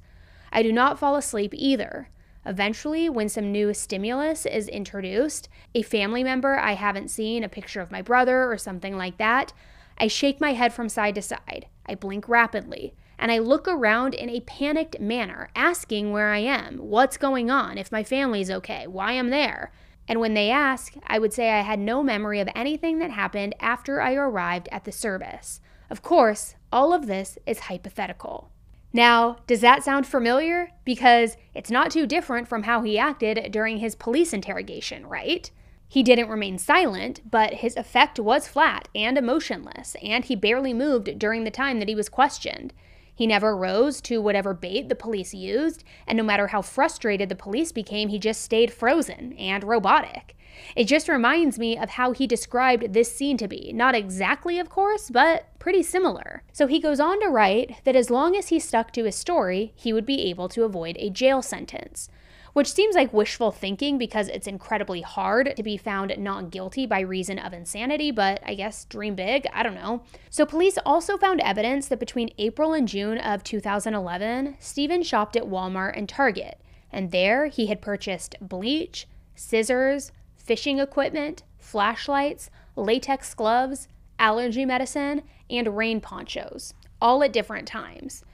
I do not fall asleep either. Eventually, when some new stimulus is introduced, a family member I haven't seen, a picture of my brother or something like that, I shake my head from side to side. I blink rapidly, and I look around in a panicked manner, asking where I am, what's going on, if my family's okay, why I'm there. And when they ask, I would say I had no memory of anything that happened after I arrived at the service. Of course, all of this is hypothetical. Now, does that sound familiar? Because it's not too different from how he acted during his police interrogation, right? He didn't remain silent, but his effect was flat and emotionless, and he barely moved during the time that he was questioned. He never rose to whatever bait the police used, and no matter how frustrated the police became, he just stayed frozen and robotic. It just reminds me of how he described this scene to be. Not exactly, of course, but pretty similar. So he goes on to write that as long as he stuck to his story, he would be able to avoid a jail sentence. Which seems like wishful thinking because it's incredibly hard to be found not guilty by reason of insanity, but I guess dream big, I don't know. So police also found evidence that between April and June of 2011, Stephen shopped at Walmart and Target, and there he had purchased bleach, scissors, fishing equipment, flashlights, latex gloves, allergy medicine, and rain ponchos, all at different times.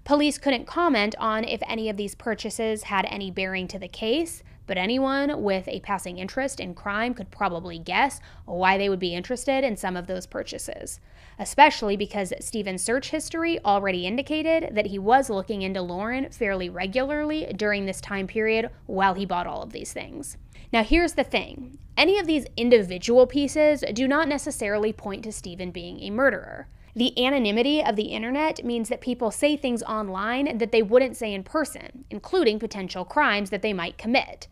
Police couldn't comment on if any of these purchases had any bearing to the case, but anyone with a passing interest in crime could probably guess why they would be interested in some of those purchases, especially because Stephen's search history already indicated that he was looking into Lauren fairly regularly during this time period while he bought all of these things. Now here's the thing, any of these individual pieces do not necessarily point to Stephen being a murderer. The anonymity of the internet means that people say things online that they wouldn't say in person, including potential crimes that they might commit.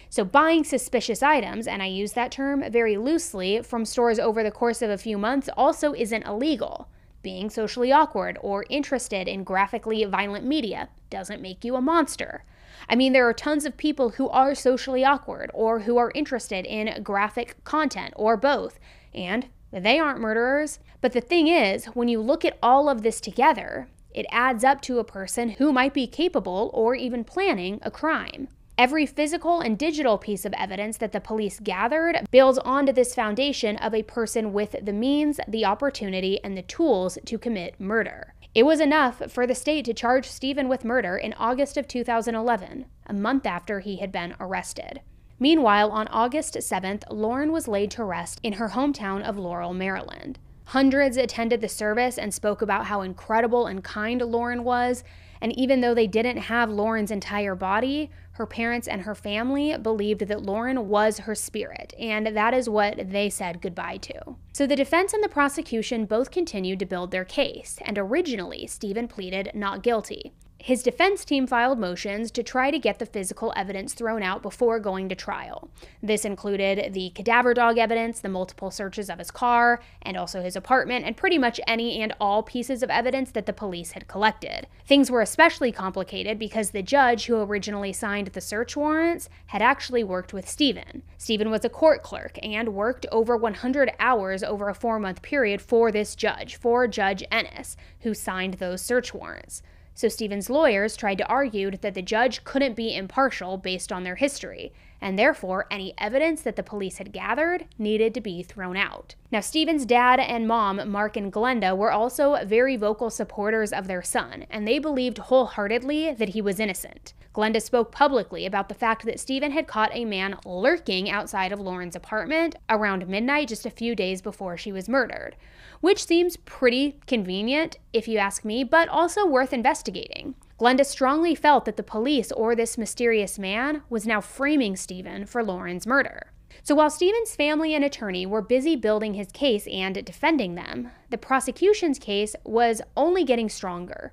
So buying suspicious items, and I use that term very loosely, from stores over the course of a few months also isn't illegal. Being socially awkward or interested in graphically violent media doesn't make you a monster. I mean, there are tons of people who are socially awkward or who are interested in graphic content or both, and they aren't murderers. But the thing is, when you look at all of this together, it adds up to a person who might be capable or even planning a crime. Every physical and digital piece of evidence that the police gathered builds onto this foundation of a person with the means, the opportunity, and the tools to commit murder. It was enough for the state to charge Stephen with murder in August of 2011, a month after he had been arrested. Meanwhile, on August 7th, Lauren was laid to rest in her hometown of Laurel, Maryland. Hundreds attended the service and spoke about how incredible and kind Lauren was, and even though they didn't have Lauren's entire body, her parents and her family believed that Lauren was her spirit, and that is what they said goodbye to. So the defense and the prosecution both continued to build their case, and originally Stephen pleaded not guilty. His defense team filed motions to try to get the physical evidence thrown out before going to trial. This included the cadaver dog evidence, the multiple searches of his car, and also his apartment, and pretty much any and all pieces of evidence that the police had collected. Things were especially complicated because the judge who originally signed the search warrants had actually worked with Stephen. Stephen was a court clerk and worked over 100 hours over a 4-month period for this judge, for Judge Ennis, who signed those search warrants. So Stephen's lawyers tried to argue that the judge couldn't be impartial based on their history, and therefore any evidence that the police had gathered needed to be thrown out. Now, Stephen's dad and mom, Mark and Glenda, were also very vocal supporters of their son, and they believed wholeheartedly that he was innocent. Glenda spoke publicly about the fact that Stephen had caught a man lurking outside of Lauren's apartment around midnight just a few days before she was murdered, which seems pretty convenient, if you ask me, but also worth investigating. Glenda strongly felt that the police or this mysterious man was now framing Stephen for Lauren's murder. So while Stephen's family and attorney were busy building his case and defending them, the prosecution's case was only getting stronger.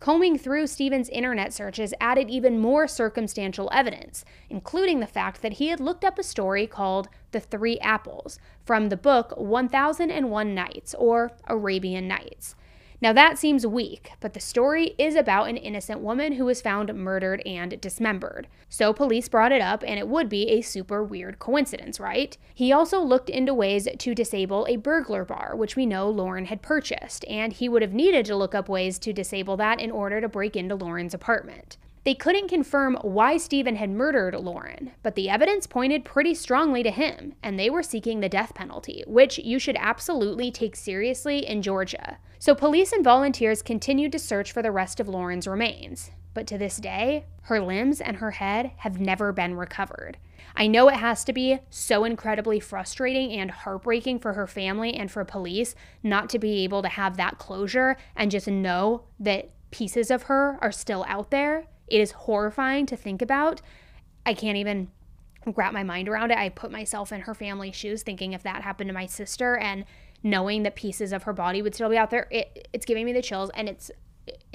Combing through Stephen's internet searches added even more circumstantial evidence, including the fact that he had looked up a story called The Three Apples from the book 1001 Nights, or Arabian Nights. Now that seems weak, but the story is about an innocent woman who was found murdered and dismembered. So police brought it up, and it would be a super weird coincidence, right? He also looked into ways to disable a burglar bar, which we know Lauren had purchased, and he would have needed to look up ways to disable that in order to break into Lauren's apartment. They couldn't confirm why Stephen had murdered Lauren, but the evidence pointed pretty strongly to him, and they were seeking the death penalty, which you should absolutely take seriously in Georgia. So police and volunteers continued to search for the rest of Lauren's remains, but to this day, her limbs and her head have never been recovered. I know it has to be so incredibly frustrating and heartbreaking for her family and for police not to be able to have that closure and just know that pieces of her are still out there. It is horrifying to think about. I can't even wrap my mind around it. I put myself in her family's shoes thinking if that happened to my sister and knowing that pieces of her body would still be out there, it's giving me the chills, and it's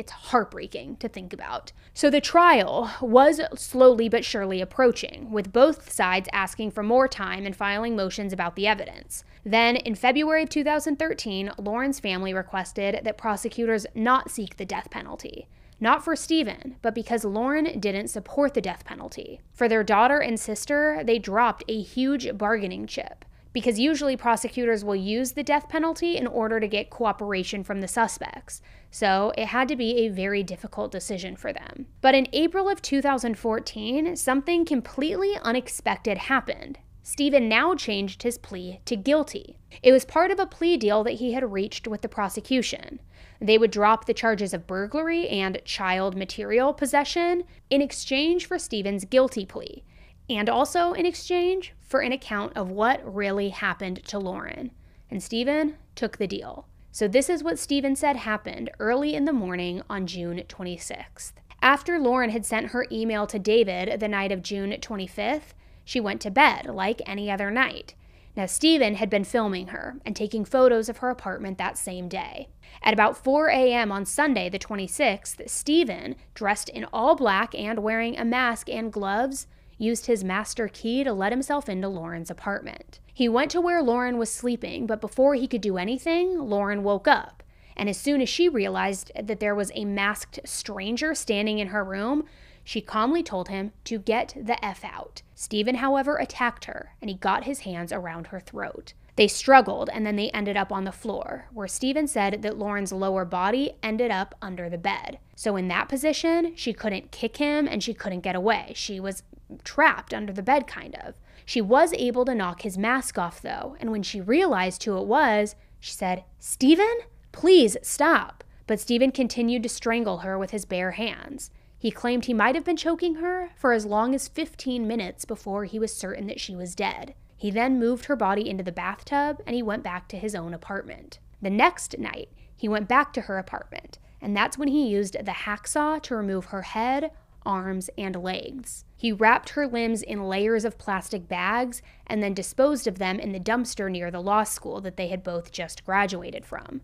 heartbreaking to think about. So the trial was slowly but surely approaching, with both sides asking for more time and filing motions about the evidence. Then, in February of 2013, Lauren's family requested that prosecutors not seek the death penalty. Not for Stephen, but because Lauren didn't support the death penalty. For their daughter and sister, they dropped a huge bargaining chip, because usually prosecutors will use the death penalty in order to get cooperation from the suspects. So it had to be a very difficult decision for them. But in April of 2014, something completely unexpected happened. Stephen now changed his plea to guilty. It was part of a plea deal that he had reached with the prosecution. They would drop the charges of burglary and child material possession in exchange for Stephen's guilty plea, and also in exchange for an account of what really happened to Lauren. And Stephen took the deal. So this is what Stephen said happened early in the morning on June 26th. After Lauren had sent her email to David the night of June 25th, she went to bed like any other night. Now, Stephen had been filming her and taking photos of her apartment that same day. At about 4 a.m. on Sunday, the 26th, Stephen, dressed in all black and wearing a mask and gloves, used his master key to let himself into Lauren's apartment. He went to where Lauren was sleeping, but before he could do anything, Lauren woke up. And as soon as she realized that there was a masked stranger standing in her room, she calmly told him to get the F out. Stephen, however, attacked her, and he got his hands around her throat. They struggled, and then they ended up on the floor, where Stephen said that Lauren's lower body ended up under the bed. So in that position, she couldn't kick him, and she couldn't get away. She was trapped under the bed, kind of. She was able to knock his mask off, though, and when she realized who it was, she said, "Stephen, please stop." But Stephen continued to strangle her with his bare hands. He claimed he might have been choking her for as long as 15 minutes before he was certain that she was dead. He then moved her body into the bathtub, and he went back to his own apartment. The next night, he went back to her apartment, and that's when he used the hacksaw to remove her head, arms, and legs. He wrapped her limbs in layers of plastic bags and then disposed of them in the dumpster near the law school that they had both just graduated from.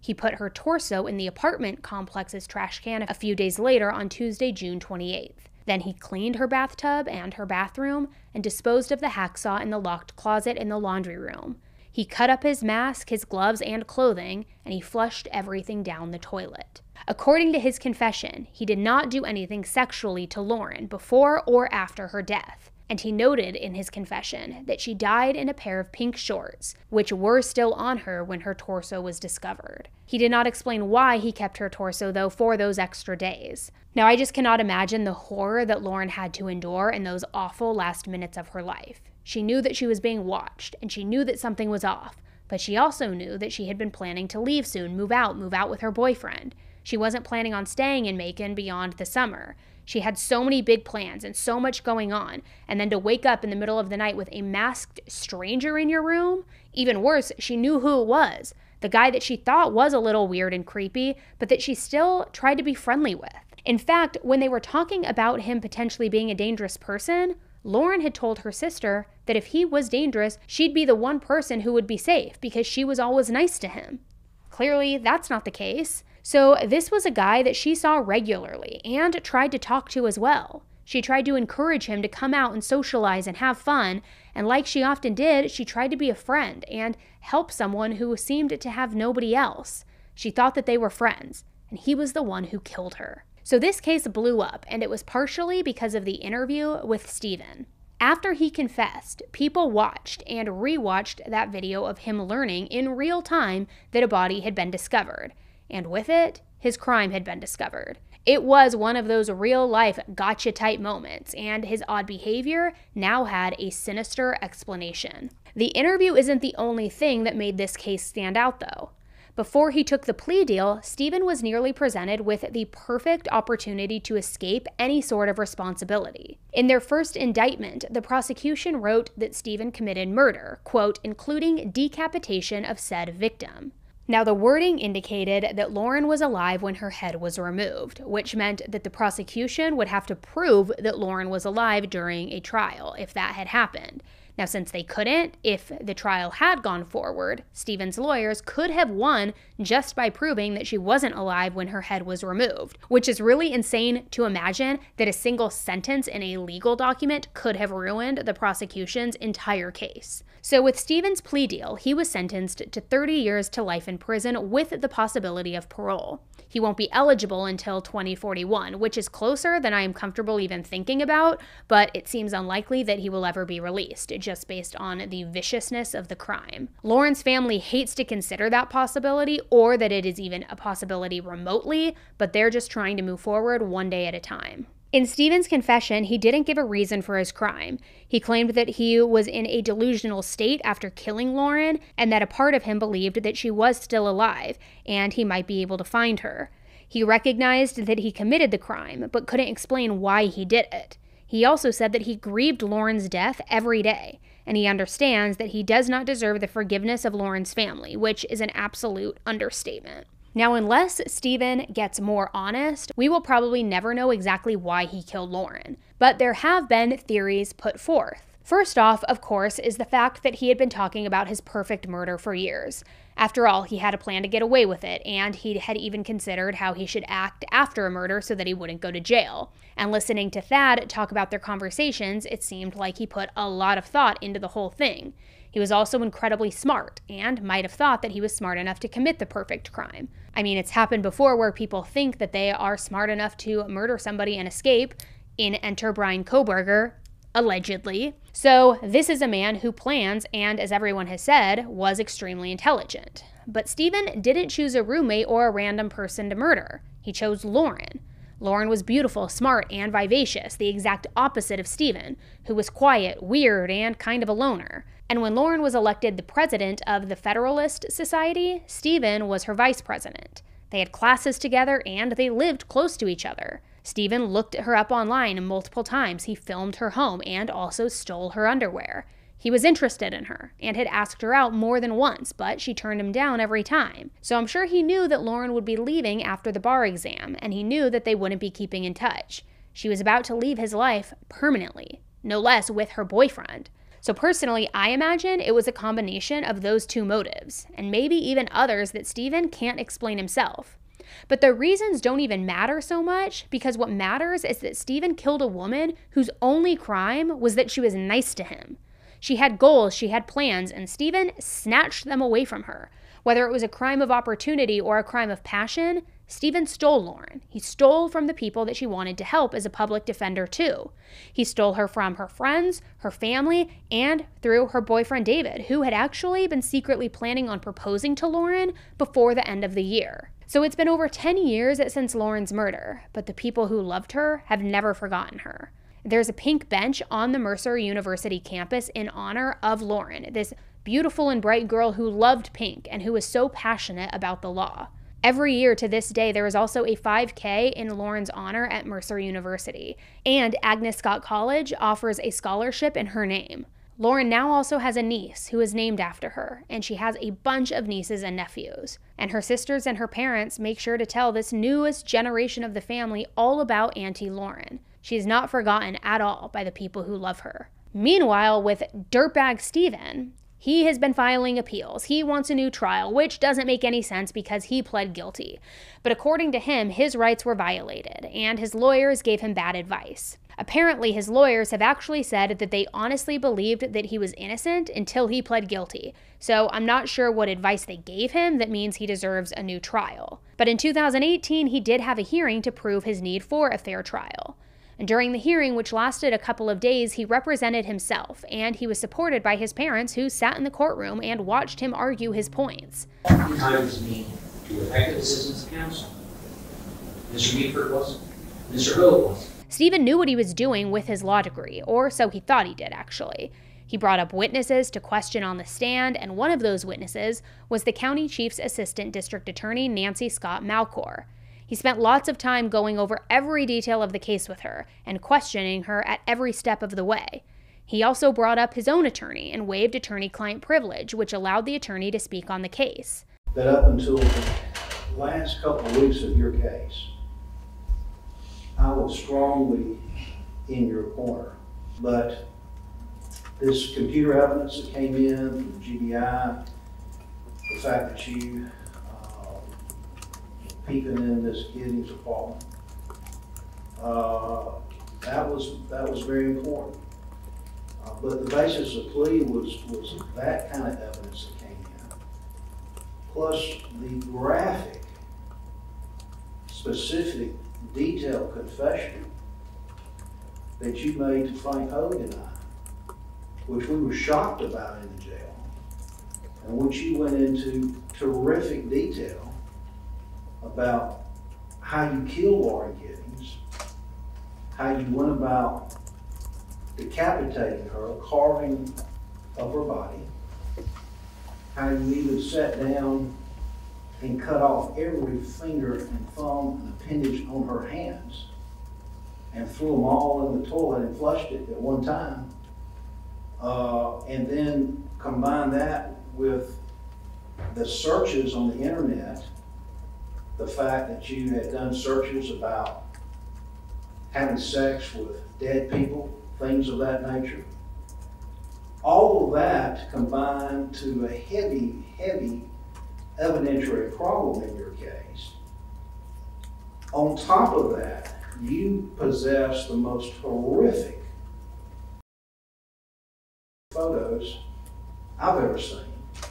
He put her torso in the apartment complex's trash can a few days later on Tuesday, June 28th. Then he cleaned her bathtub and her bathroom and disposed of the hacksaw in the locked closet in the laundry room. He cut up his mask, his gloves, and clothing, and he flushed everything down the toilet. According to his confession, he did not do anything sexually to Lauren before or after her death. And he noted in his confession that she died in a pair of pink shorts, which were still on her when her torso was discovered. He did not explain why he kept her torso, though, for those extra days. Now, I just cannot imagine the horror that Lauren had to endure in those awful last minutes of her life. She knew that she was being watched, and she knew that something was off, but she also knew that she had been planning to leave soon, move out with her boyfriend. She wasn't planning on staying in Macon beyond the summer. She had so many big plans and so much going on, and then to wake up in the middle of the night with a masked stranger in your room? Even worse, she knew who it was, the guy that she thought was a little weird and creepy, but that she still tried to be friendly with. In fact, when they were talking about him potentially being a dangerous person, Lauren had told her sister that if he was dangerous, she'd be the one person who would be safe because she was always nice to him. Clearly, that's not the case. So this was a guy that she saw regularly and tried to talk to as well. She tried to encourage him to come out and socialize and have fun, and like she often did, she tried to be a friend and help someone who seemed to have nobody else. She thought that they were friends, and he was the one who killed her. So this case blew up, and it was partially because of the interview with Stephen. After he confessed, people watched and rewatched that video of him learning in real time that a body had been discovered. And with it, his crime had been discovered. It was one of those real-life gotcha-type moments, and his odd behavior now had a sinister explanation. The interview isn't the only thing that made this case stand out, though. Before he took the plea deal, Stephen was nearly presented with the perfect opportunity to escape any sort of responsibility. In their first indictment, the prosecution wrote that Stephen committed murder, quote, including decapitation of said victim. Now, the wording indicated that Lauren was alive when her head was removed, which meant that the prosecution would have to prove that Lauren was alive during a trial, if that had happened. Now, since they couldn't, if the trial had gone forward, Stephen's lawyers could have won just by proving that she wasn't alive when her head was removed, which is really insane to imagine that a single sentence in a legal document could have ruined the prosecution's entire case. So with Stephen's plea deal, he was sentenced to 30 years to life in prison with the possibility of parole. He won't be eligible until 2041, which is closer than I am comfortable even thinking about, but it seems unlikely that he will ever be released, just based on the viciousness of the crime. Lauren's family hates to consider that possibility, or that it is even a possibility remotely, but they're just trying to move forward one day at a time. In Stephen's confession, he didn't give a reason for his crime. He claimed that he was in a delusional state after killing Lauren, and that a part of him believed that she was still alive, and he might be able to find her. He recognized that he committed the crime, but couldn't explain why he did it. He also said that he grieved Lauren's death every day, and he understands that he does not deserve the forgiveness of Lauren's family, which is an absolute understatement. Now, unless Stephen gets more honest, we will probably never know exactly why he killed Lauren. But there have been theories put forth. First off, of course, is the fact that he had been talking about his perfect murder for years. After all, he had a plan to get away with it, and he had even considered how he should act after a murder so that he wouldn't go to jail. And listening to Thad talk about their conversations, it seemed like he put a lot of thought into the whole thing. He was also incredibly smart, and might have thought that he was smart enough to commit the perfect crime. I mean, it's happened before where people think that they are smart enough to murder somebody and escape. In Enter Brian Koberger, allegedly. So this is a man who plans, and as everyone has said, was extremely intelligent. But Stephen didn't choose a roommate or a random person to murder. He chose Lauren. Lauren was beautiful, smart, and vivacious, the exact opposite of Stephen, who was quiet, weird, and kind of a loner. And when Lauren was elected the president of the Federalist Society, Stephen was her vice president. They had classes together, and they lived close to each other. Stephen looked her up online multiple times. He filmed her home and also stole her underwear. He was interested in her and had asked her out more than once, but she turned him down every time. So I'm sure he knew that Lauren would be leaving after the bar exam, and he knew that they wouldn't be keeping in touch. She was about to leave his life permanently, no less with her boyfriend. So personally, I imagine it was a combination of those two motives, and maybe even others that Stephen can't explain himself. But the reasons don't even matter so much, because what matters is that Stephen killed a woman whose only crime was that she was nice to him. She had goals, she had plans, and Stephen snatched them away from her. Whether it was a crime of opportunity or a crime of passion, Stephen stole Lauren. He stole from the people that she wanted to help as a public defender too. He stole her from her friends, her family, and through her boyfriend David, who had actually been secretly planning on proposing to Lauren before the end of the year. So it's been over 10 years since Lauren's murder, but the people who loved her have never forgotten her. There's a pink bench on the Mercer University campus in honor of Lauren, this beautiful and bright girl who loved pink and who was so passionate about the law. Every year to this day, there is also a 5K in Lauren's honor at Mercer University, and Agnes Scott College offers a scholarship in her name. Lauren now also has a niece who is named after her, and she has a bunch of nieces and nephews. And her sisters and her parents make sure to tell this newest generation of the family all about Auntie Lauren. She is not forgotten at all by the people who love her. Meanwhile, with dirtbag Stephen, he has been filing appeals. He wants a new trial, which doesn't make any sense because he pled guilty. But according to him, his rights were violated, and his lawyers gave him bad advice. Apparently, his lawyers have actually said that they honestly believed that he was innocent until he pled guilty. So I'm not sure what advice they gave him that means he deserves a new trial. But in 2018, he did have a hearing to prove his need for a fair trial. And during the hearing, which lasted a couple of days, he represented himself, and he was supported by his parents who sat in the courtroom and watched him argue his points. Entitles me to effective assistance of counsel. Mr. Meaford wasn't. Mr. Hope wasn't. Stephen knew what he was doing with his law degree, or so he thought he did, actually. He brought up witnesses to question on the stand, and one of those witnesses was the county chief's assistant district attorney, Nancy Scott Malcor. He spent lots of time going over every detail of the case with her and questioning her at every step of the way. He also brought up his own attorney and waived attorney-client privilege, which allowed the attorney to speak on the case. That up until the last couple of weeks of your case, I was strongly in your corner. But this computer evidence that came in from the GBI, the fact that you peeping in this Giddings apartment. That was very important. But the basis of plea was that kind of evidence that came in, plus the graphic, specific, detailed confession that you made to Frank Hogan and I, which we were shocked about in the jail, and which you went into terrific detail about how you killed Lauren Giddings, how you went about decapitating her, carving up her body, how you even sat down and cut off every finger and thumb and appendage on her hands and threw them all in the toilet and flushed it at one time. And then combine that with the searches on the internet, the fact that you had done searches about having sex with dead people, things of that nature. All of that combined to a heavy, heavy evidentiary problem in your case. On top of that, you possess the most horrific photos I've ever seen.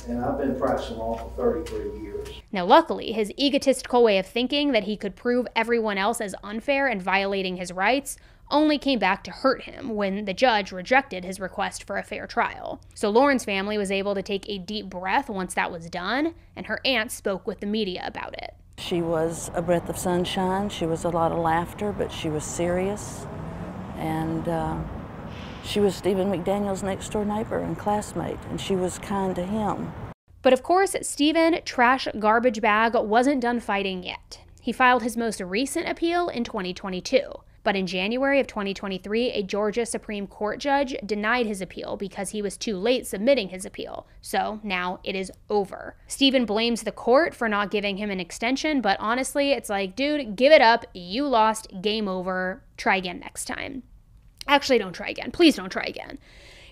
And I've been practicing law for 33 years. Now, luckily, his egotistical way of thinking that he could prove everyone else as unfair and violating his rights only came back to hurt him when the judge rejected his request for a fair trial. So Lauren's family was able to take a deep breath once that was done, and her aunt spoke with the media about it. She was a breath of sunshine. She was a lot of laughter, but she was serious. And she was Stephen McDaniel's next door neighbor and classmate, and she was kind to him. But of course, Stephen Trash Garbage Bag wasn't done fighting yet. He filed his most recent appeal in 2022. But in January of 2023, a Georgia Supreme Court judge denied his appeal because he was too late submitting his appeal. So now it is over. Stephen blames the court for not giving him an extension, but honestly, it's like, dude, give it up. You lost. Game over. Try again next time. Actually, don't try again. Please don't try again.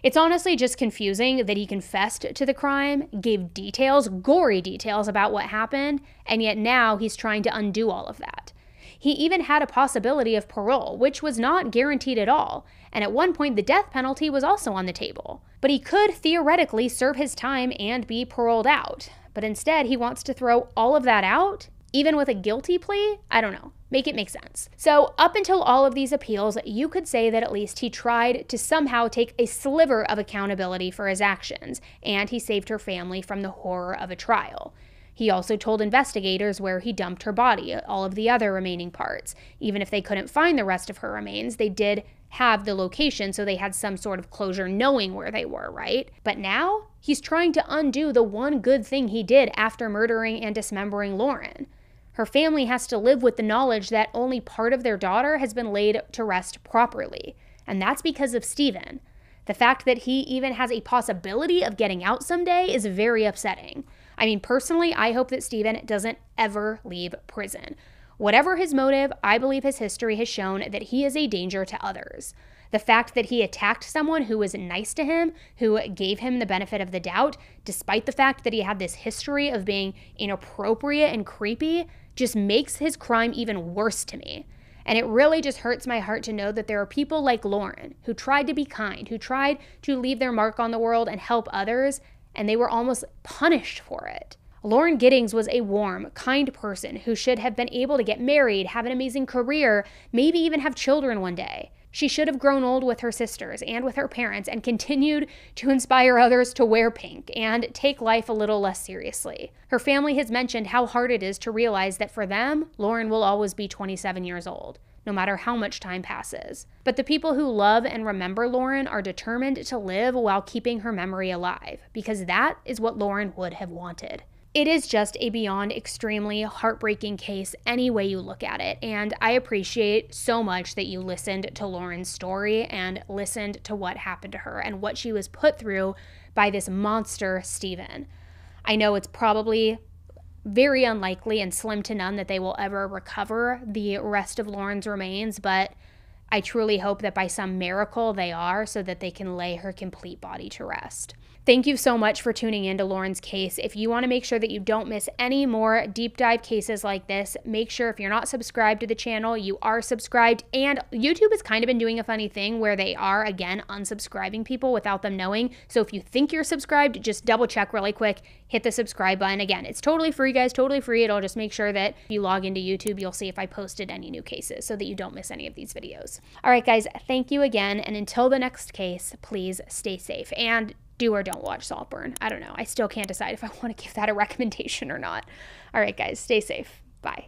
It's honestly just confusing that he confessed to the crime, gave details, gory details about what happened, and yet now he's trying to undo all of that. He even had a possibility of parole, which was not guaranteed at all, and at one point the death penalty was also on the table. But he could theoretically serve his time and be paroled out. But instead, he wants to throw all of that out, even with a guilty plea? I don't know. Make it make sense. So up until all of these appeals, you could say that at least he tried to somehow take a sliver of accountability for his actions, and he saved her family from the horror of a trial. He also told investigators where he dumped her body, all of the other remaining parts. Even if they couldn't find the rest of her remains, they did have the location, so they had some sort of closure knowing where they were, right? But now, he's trying to undo the one good thing he did after murdering and dismembering Lauren. Her family has to live with the knowledge that only part of their daughter has been laid to rest properly, and that's because of Stephen. The fact that he even has a possibility of getting out someday is very upsetting. I mean, personally, I hope that Stephen doesn't ever leave prison. Whatever his motive, I believe his history has shown that he is a danger to others. The fact that he attacked someone who was nice to him, who gave him the benefit of the doubt, despite the fact that he had this history of being inappropriate and creepy, just makes his crime even worse to me. And it really just hurts my heart to know that there are people like Lauren who tried to be kind, who tried to leave their mark on the world and help others, and they were almost punished for it. Lauren Giddings was a warm, kind person who should have been able to get married, have an amazing career, maybe even have children one day. She should have grown old with her sisters and with her parents and continued to inspire others to wear pink and take life a little less seriously. Her family has mentioned how hard it is to realize that for them, Lauren will always be 27 years old, no matter how much time passes. But the people who love and remember Lauren are determined to live while keeping her memory alive, because that is what Lauren would have wanted. It is just a beyond extremely heartbreaking case any way you look at it, and I appreciate so much that you listened to Lauren's story and listened to what happened to her and what she was put through by this monster, Stephen. I know it's probably very unlikely and slim to none that they will ever recover the rest of Lauren's remains, but I truly hope that by some miracle they are, so that they can lay her complete body to rest. Thank you so much for tuning in to Lauren's case. If you want to make sure that you don't miss any more deep dive cases like this, make sure if you're not subscribed to the channel, you are subscribed. And YouTube has kind of been doing a funny thing where they are, again, unsubscribing people without them knowing. So if you think you're subscribed, just double check really quick, hit the subscribe button. Again, it's totally free, guys, totally free. It'll just make sure that if you log into YouTube, you'll see if I posted any new cases so that you don't miss any of these videos. All right, guys, thank you again. And until the next case, please stay safe. And do or don't watch Saltburn. I don't know. I still can't decide if I want to give that a recommendation or not. All right, guys, stay safe. Bye.